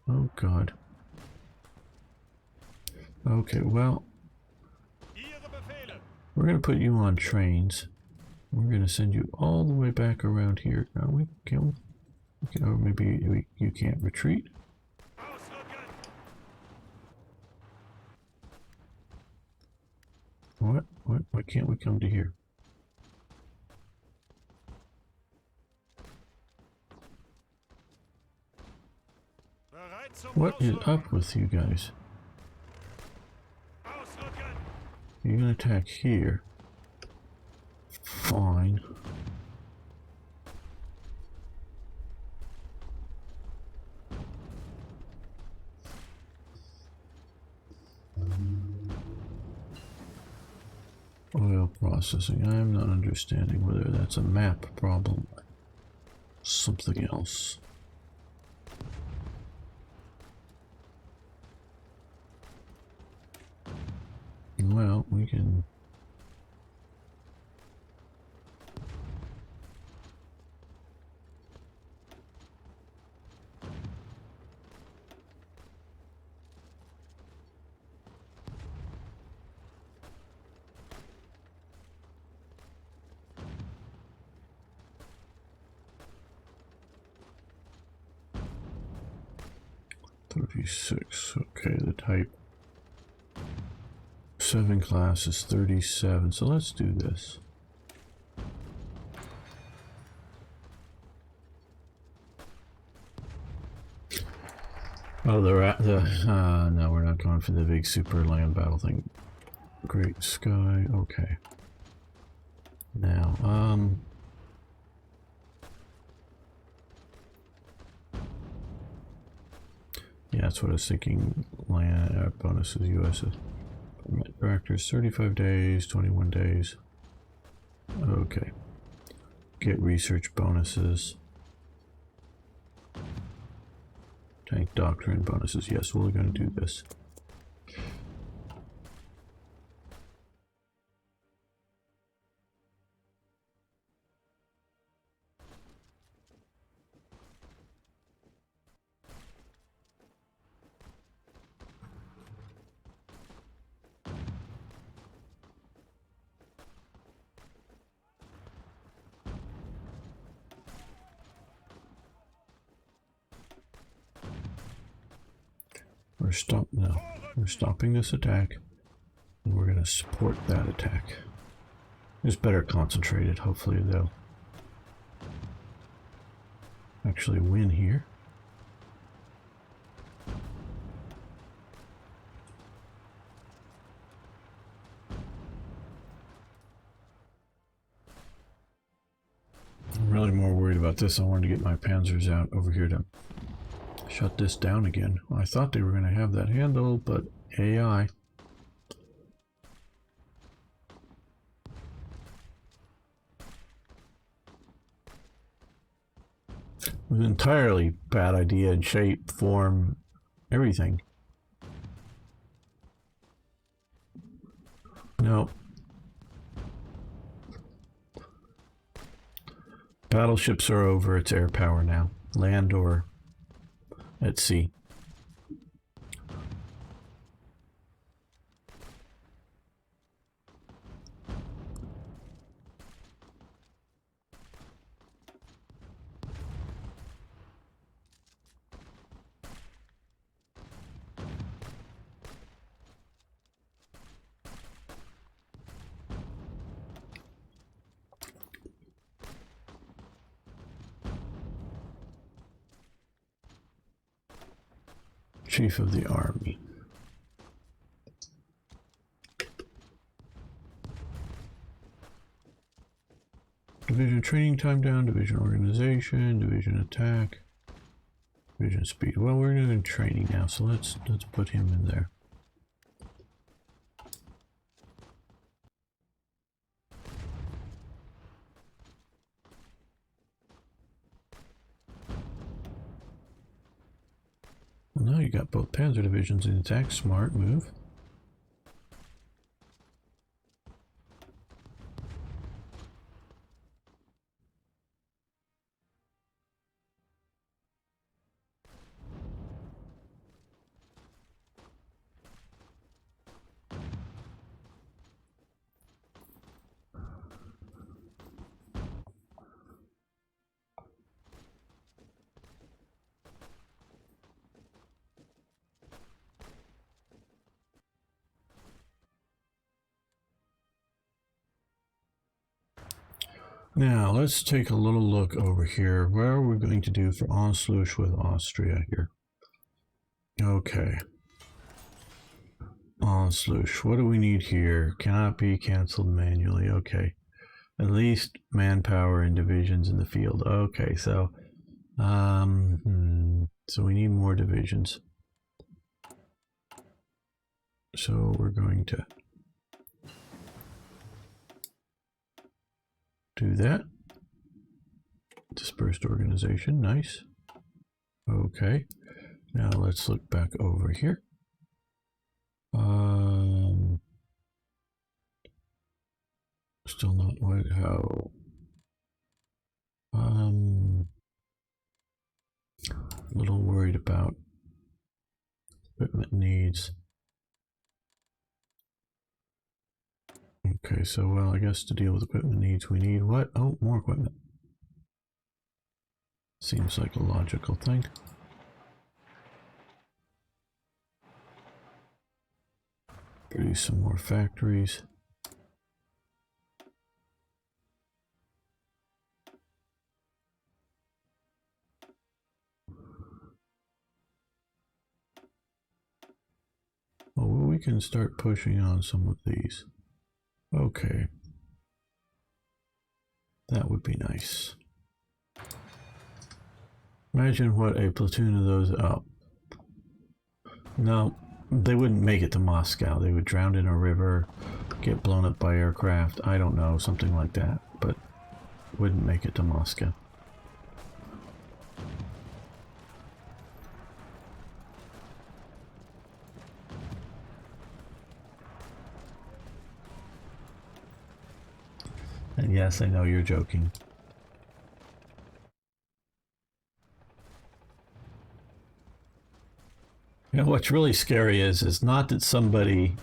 S1: Oh god. Okay, well, we're gonna put you on trains. We're gonna send you all the way back around here. Now we can we, or maybe you can't retreat. What? Why can't we come to here? What is up with you guys? You're gonna attack here. Fine. Oil processing. I'm not understanding whether that's a map problem or something else. Well, we can... $36. Okay, the type 7 class is 37. So let's do this. Oh, no, we're not going for the big super land battle thing. Great sky. Okay. Now, yeah, that's what I was thinking. Land bonuses, US directors, 35 days, 21 days. Okay. Get research bonuses. Tank doctrine bonuses. Yes, we're going to do this. We're stopping this attack, and we're going to support that attack. It's better concentrated. Hopefully they'll actually win here. I'm really more worried about this. I wanted to get my panzers out over here to shut this down again. I thought they were going to have that handled, but AI. It was an entirely bad idea in shape, form, everything. No. Battleships are over. It's air power now. Land or at sea. Chief of the Army. Division training time down, division organization, division attack, division speed. Well, we're doing training now, so let's put him in there. Well, now you got both panzer divisions in attack. Smart move. Now, let's take a little look over here. What are we going to do for Anschluss with Austria here? Okay. Anschluss. What do we need here? Cannot be canceled manually. Okay. At least manpower and divisions in the field. Okay, so so we need more divisions. So we're going to do that. Dispersed organization, nice. Okay, now let's look back over here. Still not what how. A little worried about equipment needs. Okay, so well, I guess to deal with equipment needs, we need what? Oh, more equipment. Seems like a logical thing. Produce some more factories. Oh, well, we can start pushing on some of these. Okay. That would be nice. Imagine what a platoon of those... Oh. No, they wouldn't make it to Moscow. They would drown in a river, get blown up by aircraft. I don't know, something like that. But wouldn't make it to Moscow. And yes, I know you're joking. You know, what's really scary is not that somebody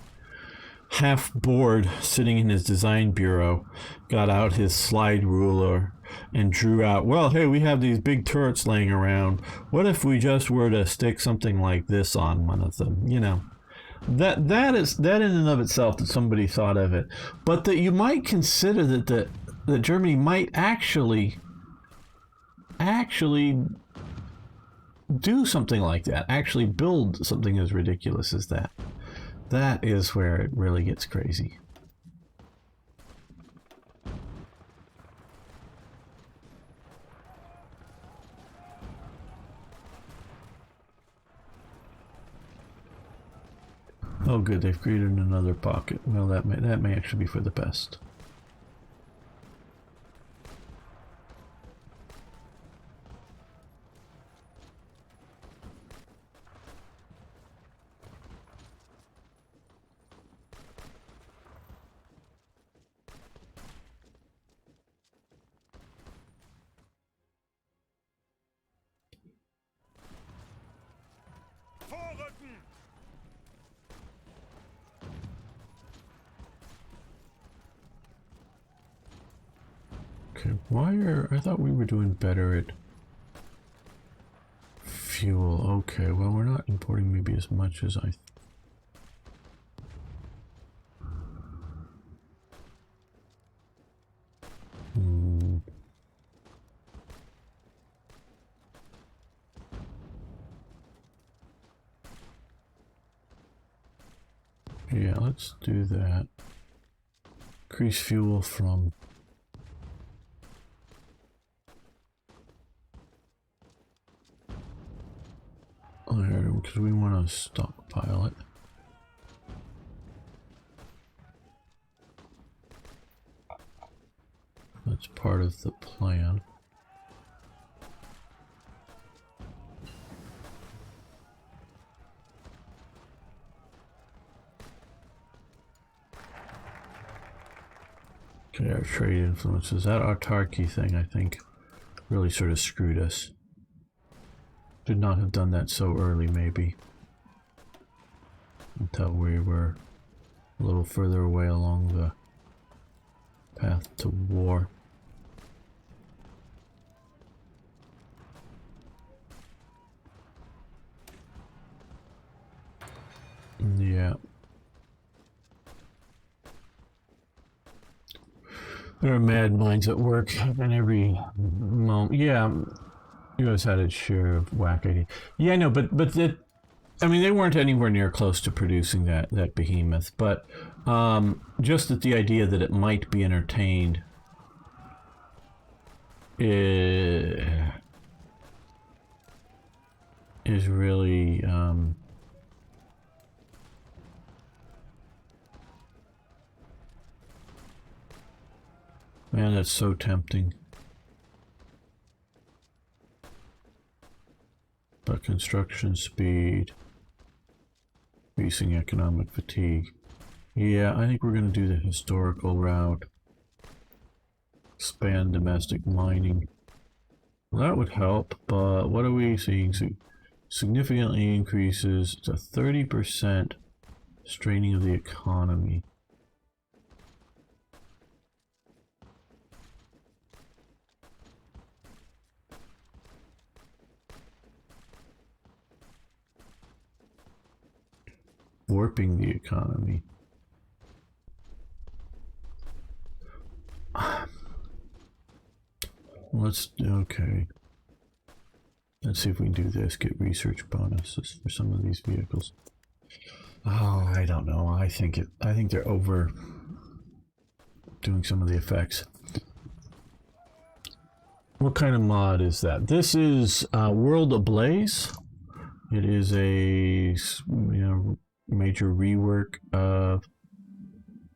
S1: half bored sitting in his design bureau got out his slide ruler and drew out, well, hey, we have these big turrets laying around. What if we just were to stick something like this on one of them? You know, that in and of itself that somebody thought of it, but that you might consider that Germany might actually do something like that, actually build something as ridiculous as that. That is where it really gets crazy. Oh good, they've created another pocket. Well, that may actually be for the best. Why are... I thought we were doing better at fuel. Okay, well, we're not importing maybe as much as I... Yeah, let's do that. Increase fuel from... because we want to stockpile it. That's part of the plan. Okay, our trade influences. That autarky thing, I think, really sort of screwed us. Should not have done that so early, maybe. Until we were a little further away along the path to war. Yeah. There are mad minds at work in every moment. Yeah, US had its share of whack ideas. Yeah, I know, but that, I mean, they weren't anywhere near close to producing that behemoth. But just that the idea that it might be entertained is really man, that's so tempting. But construction speed, increasing economic fatigue. Yeah, I think we're going to do the historical route. Expand domestic mining. Well, that would help, but what are we seeing? Significantly increases to 30% straining of the economy. Warping the economy. Okay. Let's see if we can do this. Get research bonuses for some of these vehicles. Oh, I don't know. I think they're over doing some of the effects. What kind of mod is that? This is World Ablaze. It is a major rework of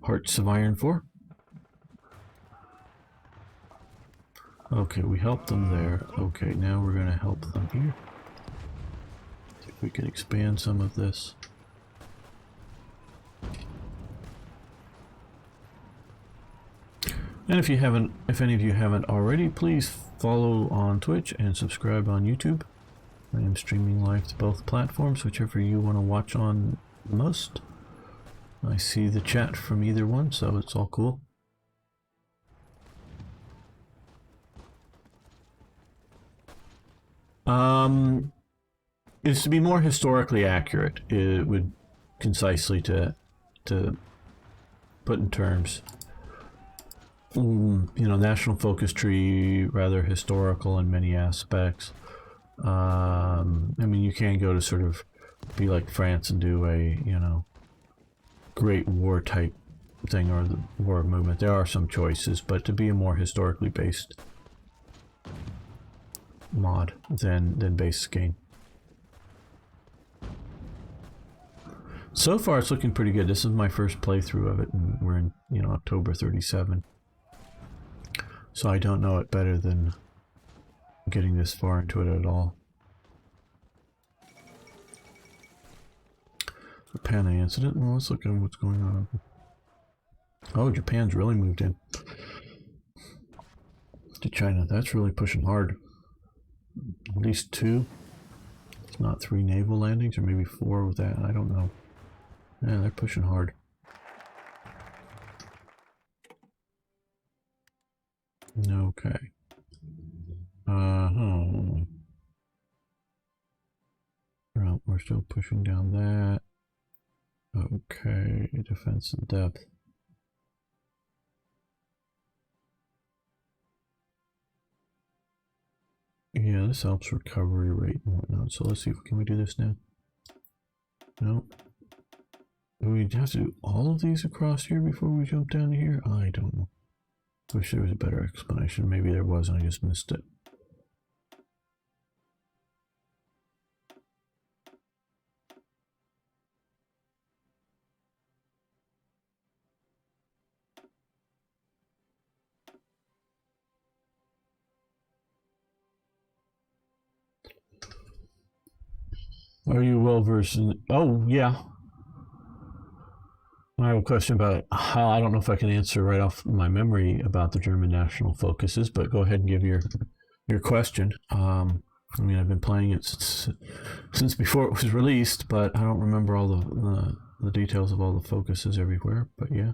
S1: Hearts of Iron 4. Okay, we helped them there. Okay, now we're going to help them here. See if we can expand some of this. And if any of you haven't already, please follow on Twitch and subscribe on YouTube. I am streaming live to both platforms, whichever you want to watch on most. I see the chat from either one, so it's all cool. Is to be more historically accurate. It would concisely to put in terms. National focus tree, rather historical in many aspects. I mean, you can go to sort of be like France and do a, Great War type thing, or the war movement. There are some choices, but to be a more historically based mod than base game. So far, it's looking pretty good. This is my first playthrough of it, and we're in, October 37. So I don't know it better than getting this far into it at all. Japan incident. Well, let's look at what's going on. Oh, Japan's really moved in to China. That's really pushing hard. At least 2, if not 3 naval landings, or maybe 4 with that. I don't know. Yeah, they're pushing hard. Okay. Uh-huh. Well, we're still pushing down that. Okay, defense and depth. Yeah, this helps recovery rate and whatnot. So let's see, can we do this now? No. Do we have to do all of these across here before we jump down to here? I don't know. Wish there was a better explanation. Maybe there was and I just missed it. Are you well versed in? Oh, yeah. I have a question about how I don't know if I can answer right off my memory about the German national focuses, but go ahead and give your question. I mean, I've been playing it since before it was released, but I don't remember all the details of all the focuses everywhere. But yeah,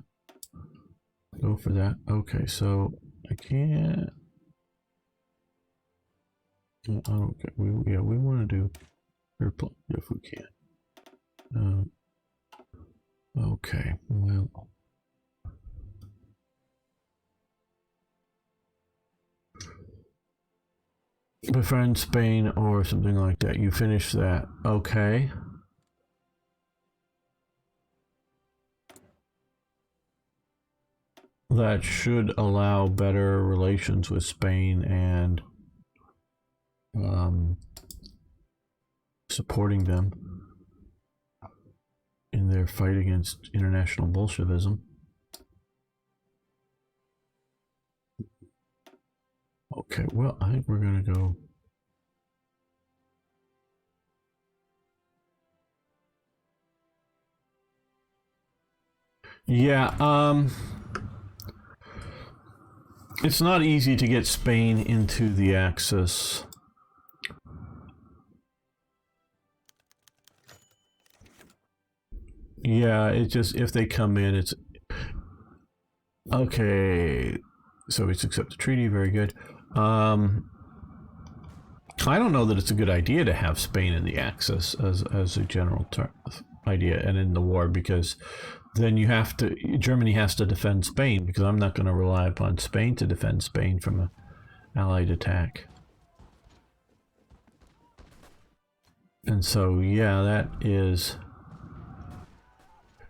S1: go for that. Okay, so I can't. Okay, we want to do airplane if we can. Okay, well. Befriend Spain or something like that. You finish that. Okay. That should allow better relations with Spain and supporting them in their fight against international Bolshevism. Okay, well, I think we're gonna go. Yeah, it's not easy to get Spain into the Axis. Yeah, it just, if they come in, it's okay. So it's accept the treaty. Very good. I don't know that it's a good idea to have Spain in the Axis as a general idea and in the war, because then Germany has to defend Spain, because I'm not going to rely upon Spain to defend Spain from an Allied attack. And so, yeah, that is,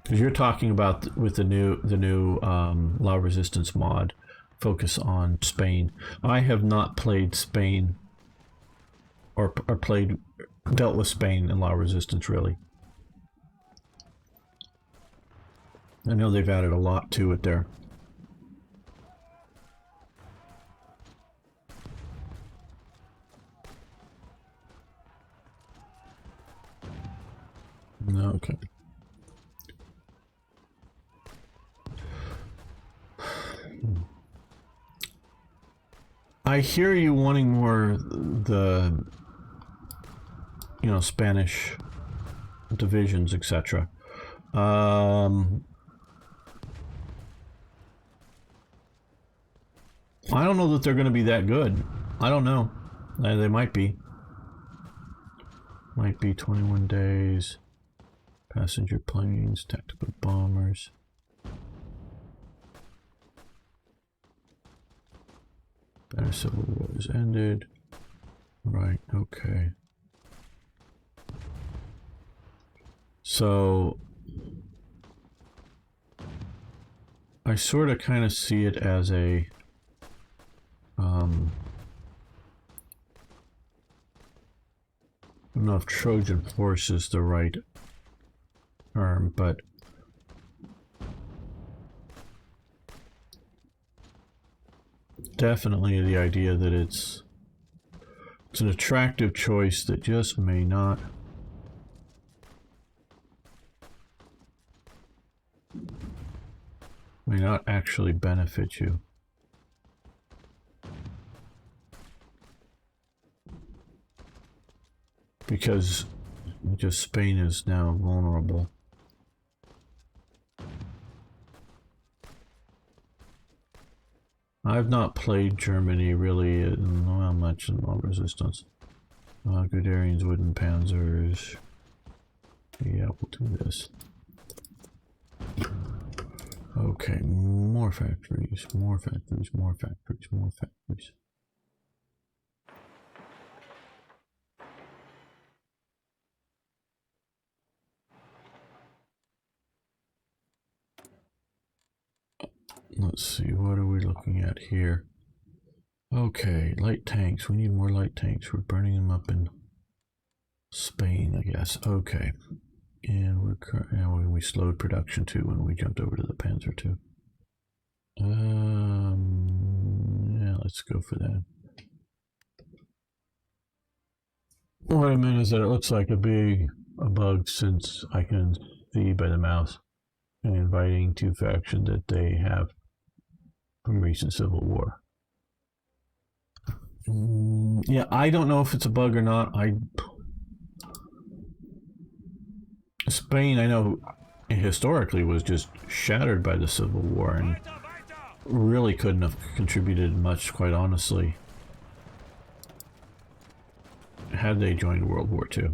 S1: because you're talking about with the new La Resistance mod, focus on Spain. I have not played Spain or dealt with Spain in La Resistance, really. I know they've added a lot to it there. Okay. I hear you wanting more the, Spanish divisions, etc. I don't know that they're going to be that good. I don't know. They might be. Might be 21 days. Passenger planes, tactical bombers. Better Civil War has ended. Right, okay. So I sort of kind of see it as a I don't know if Trojan horse is the right term, but definitely the idea that it's an attractive choice that just may not actually benefit you. Because just Spain is now vulnerable. I've not played Germany really not much in long resistance. Guderian's wooden panzers. Yeah, we'll do this. Okay, more factories, more factories, more factories, more factories. Let's see, what are we looking at here? Okay, light tanks. We need more light tanks. We're burning them up in Spain, I guess. Okay. And we slowed production too when we jumped over to the Panzer II. Yeah, let's go for that. What I meant is that it looks like a bug, since I can see by the mouse an inviting to faction that they have from recent civil war. Yeah, I don't know if it's a bug or not. Spain, I know, historically was just shattered by the Civil War and really couldn't have contributed much, quite honestly, had they joined World War II.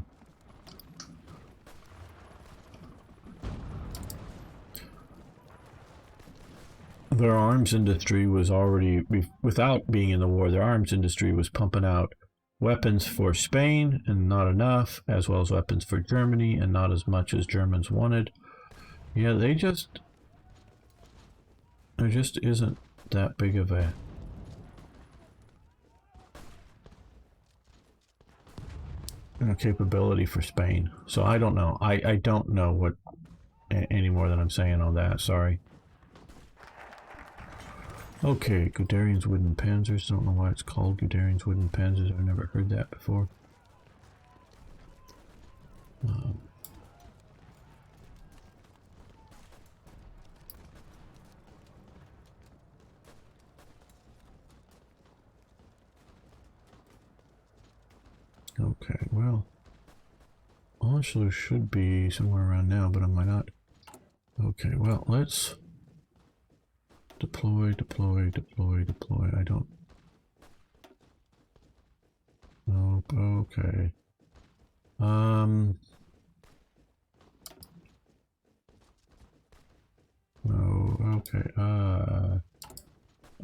S1: Their arms industry was already, without being in the war, their arms industry was pumping out weapons for Spain and not enough, as well as weapons for Germany and not as much as Germans wanted. Yeah, there just isn't that big of a capability for Spain. So I don't know. I don't know what any more than I'm saying on that. Sorry. Okay, Guderian's wooden panzers. Don't know why it's called Guderian's wooden panzers. I've never heard that before. Okay, well, Oslo should be somewhere around now, but I might not. Okay, well, let's deploy. I don't. Nope. Okay. No. Okay.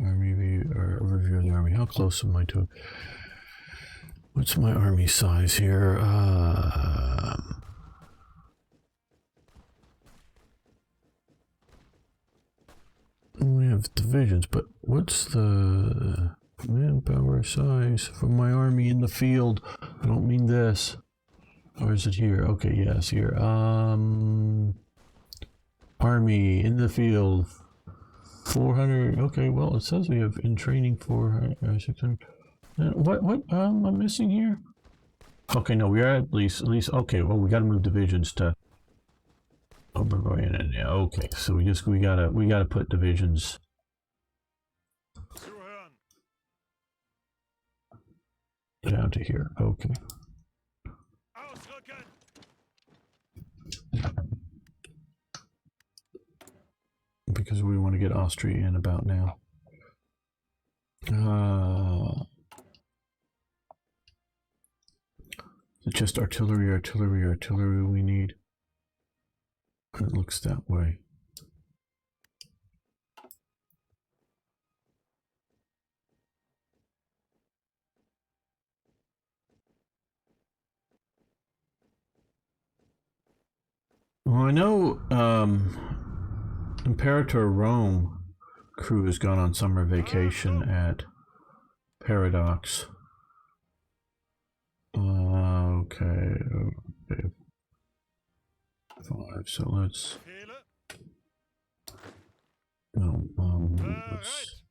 S1: Army view or overview of the army. How close am I to? What's my army size here? We have divisions, but what's the manpower size for my army in the field? I don't mean this. Or is it here? Okay, yes, here. Army in the field. 400. Okay, well, it says we have in training 400, 600. What I'm missing here? Okay, no, we are at least, okay, well, we gotta move divisions to Oberbayern, and yeah, okay, so we gotta put divisions down to here, okay. Because we want to get Austria in about now. It's just artillery we need. It looks that way. Well, I know Imperator Rome crew has gone on summer vacation at Paradox. Okay. 5, so let's... No, let's...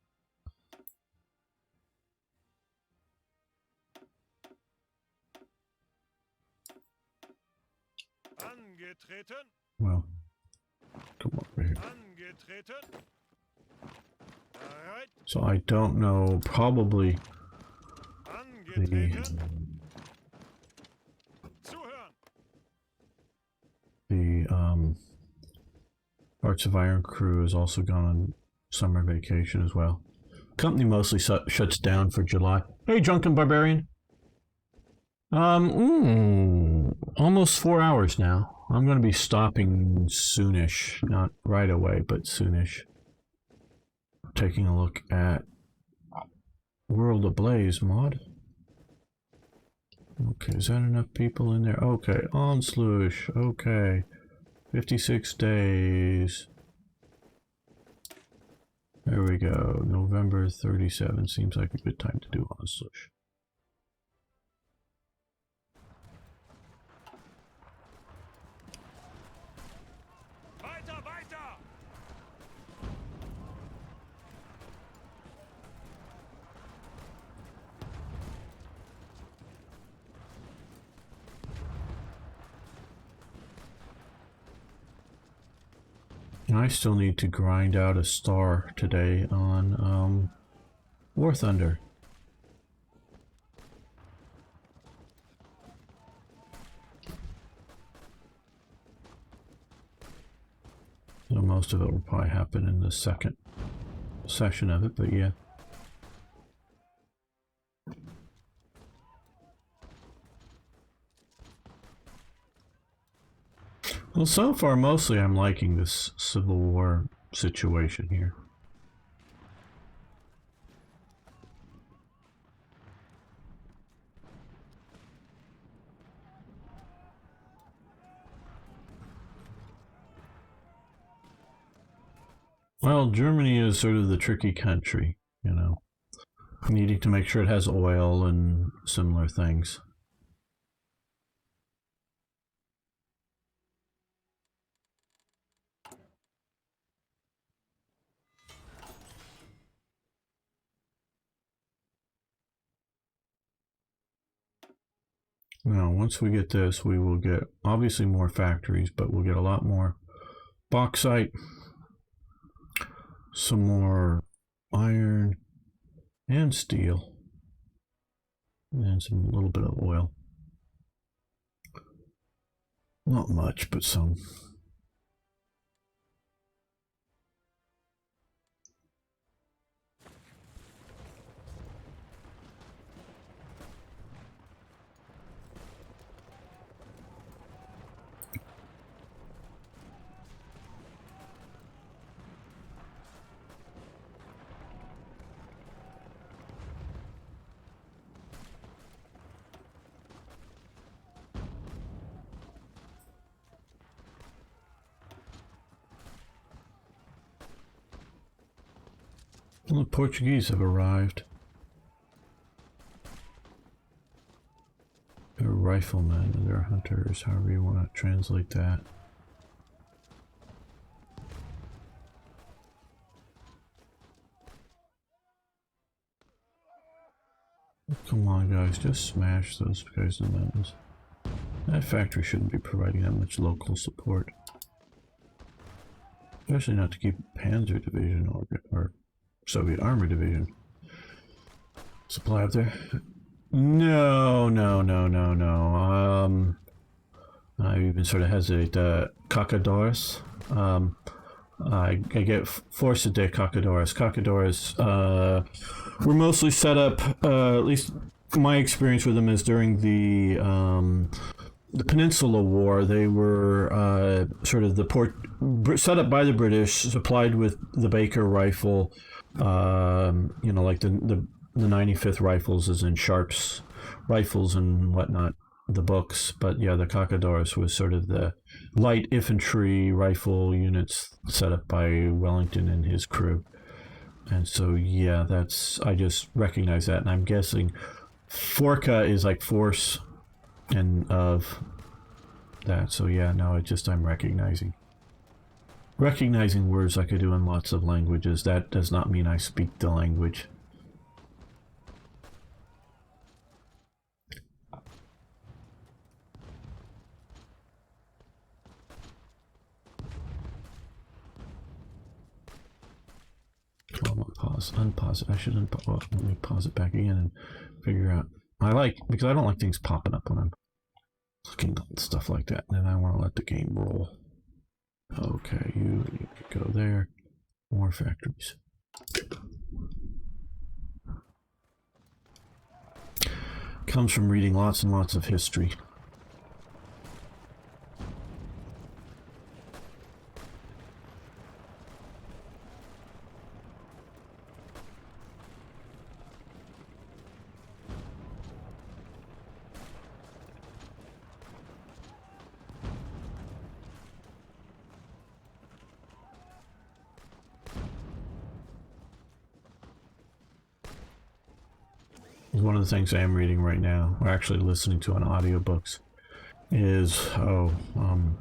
S1: Well, come over here. So I don't know, probably the Hearts of Iron crew has also gone on summer vacation as well. Company mostly shuts down for July. Hey, Drunken Barbarian. Almost 4 hours now. I'm going to be stopping soonish. Not right away, but soonish. Taking a look at World Ablaze mod. Okay, is that enough people in there? Okay, Onslaught. Okay. 56 days. There we go. November 37 seems like a good time to do Onslaught. I still need to grind out a star today on War Thunder. So most of it will probably happen in the second session of it, but yeah. Well, so far, mostly I'm liking this Civil War situation here. Well, Germany is sort of the tricky country, you know, needing to make sure it has oil and similar things. Now, once we get this, we will get obviously more factories, but we'll get a lot more bauxite, some more iron and steel, and some little bit of oil. Not much, but some. Well, the Portuguese have arrived. They're riflemen and they're hunters, however you want to translate that. Come on, guys, just smash those guys in the mountains. That factory shouldn't be providing that much local support. Especially not to keep Panzer Division or Soviet Armor Division supply up there. No. I even sort of hesitate. Caçadores. I get forced de Caçadores. Caçadores were mostly set up, at least my experience with them is during the Peninsula War. They were sort of set up by the British, supplied with the Baker rifle, you know, like the 95th rifles as in Sharp's rifles and whatnot, the books. But yeah, the Caçadores was sort of the light infantry rifle units set up by Wellington and his crew. And so yeah, I just recognize that, and I'm guessing Forca is like force and of that. So yeah, no, I'm recognizing words like I do in lots of languages. That does not mean I speak the language. Unpause it. I should let me pause it back again and figure out. Because I don't like things popping up when I'm looking at stuff like that, and then I want to let the game roll. Okay, you could go there. More factories. Comes from reading lots and lots of history. One of the things I am reading right now, or actually listening to on audiobooks, is I'm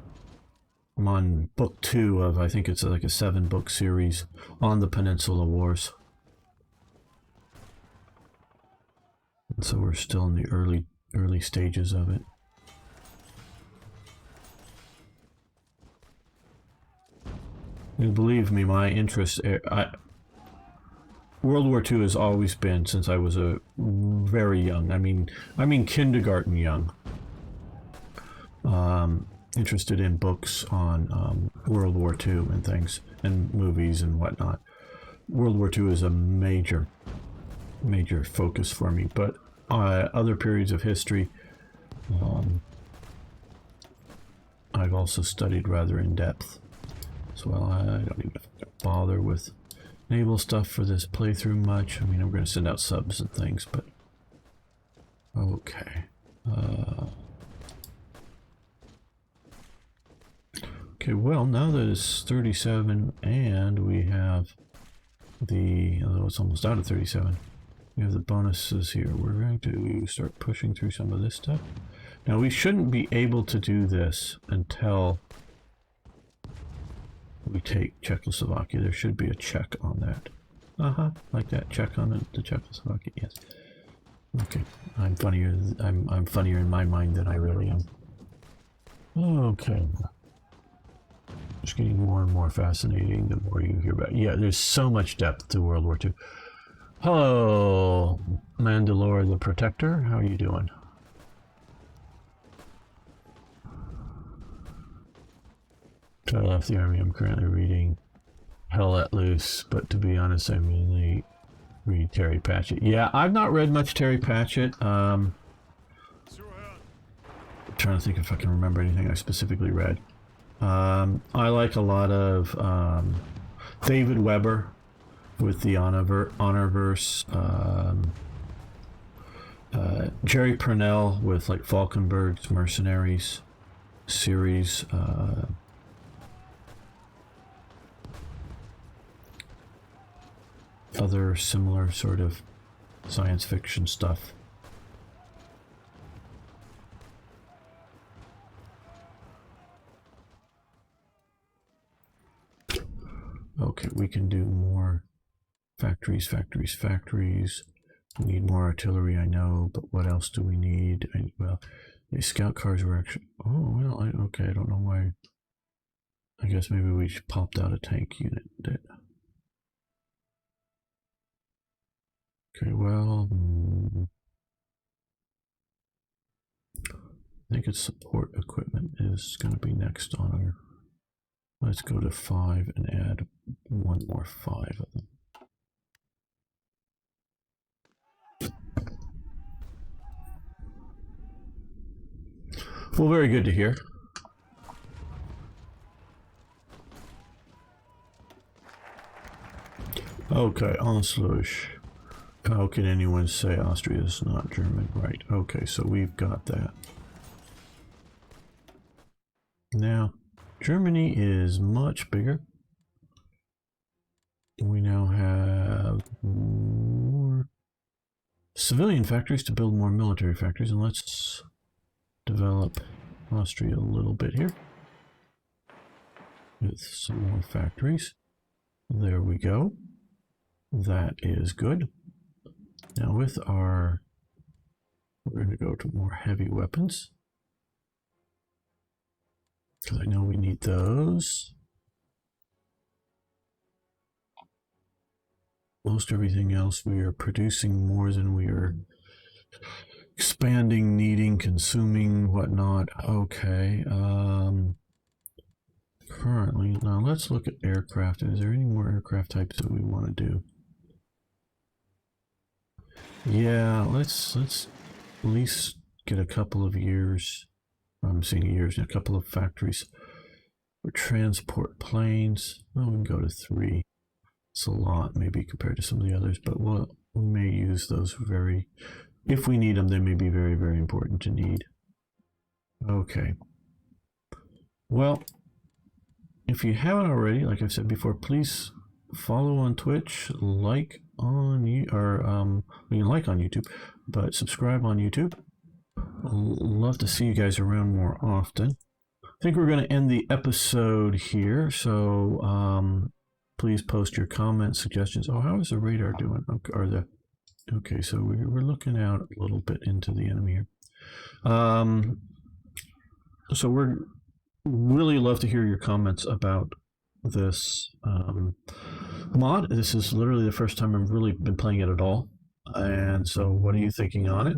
S1: on book 2 of, I think it's like a 7-book series on the Peninsula Wars. And so we're still in the early stages of it. And believe me, my interest, World War II has always been, since I was a very young, I mean kindergarten young, interested in books on World War II and things, and movies and whatnot. World War II is a major focus for me, but other periods of history, I've also studied rather in depth. So I don't even bother with naval stuff for this playthrough much. I mean, I'm going to send out subs and things, but okay. Okay, well, now that it's 37 and we have the, although it's almost out of 37, we have the bonuses here. We're going to start pushing through some of this stuff. Now, we shouldn't be able to do this until we take Czechoslovakia. There should be a check on that. Like that. Check on the Czechoslovakia. Yes. Okay. I'm funnier. I'm funnier in my mind than I really am. Okay. It's getting more and more fascinating the more you hear about it. Yeah, there's so much depth to World War II. Hello, Mandalore the Protector. How are you doing? I left the army. I'm currently reading Hell Let Loose, but to be honest, I mainly read Terry Pratchett. Yeah, I've not read much Terry Pratchett. I'm trying to think if I can remember anything I specifically read. I like a lot of David Weber with the Honorverse. Jerry Purnell with like Falkenberg's Mercenaries series. Other similar sort of science fiction stuff. Okay, we can do more factories. We need more artillery, I know, but what else do we need? Well, the scout cars were actually... Oh, well, okay, I don't know why. I guess maybe we popped out a tank unit. Okay, well... I think it's support equipment is going to be next on our... Let's go to 5 and add one more 5 of them. Well, very good to hear. Okay, Anschluss. How can anyone say Austria is not German? Right, okay, so we've got that. Now, Germany is much bigger. We now have more civilian factories to build more military factories, and let's develop Austria a little bit here with some more factories. There we go. That is good. Now with our, we're going to go to more heavy weapons, because I know we need those. Most everything else we are producing more than we are expanding, needing, consuming, whatnot. Okay. Currently, now let's look at aircraft. Is there any more aircraft types that we want to do? Yeah, let's least get a couple of years. I'm seeing years in a couple of factories for transport planes. Well, we can go to 3. It's a lot, maybe compared to some of the others, but we may use those if we need them, they may be very, very important to need. Okay. Well, if you haven't already, like I've said before, please follow on Twitch, like on you can like on YouTube, but subscribe on YouTube. Love to see you guys around more often. I think we're going to end the episode here, so please post your comments, suggestions. Oh, how is the radar doing? Okay, so we're looking out a little bit into the enemy here. So we're really love to hear your comments about this mod. This is literally the first time I've really been playing it at all, and so what are you thinking on it?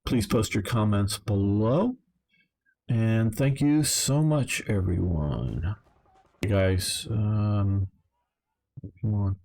S1: Please post your comments below, and thank you so much, everyone. Hey guys, come on.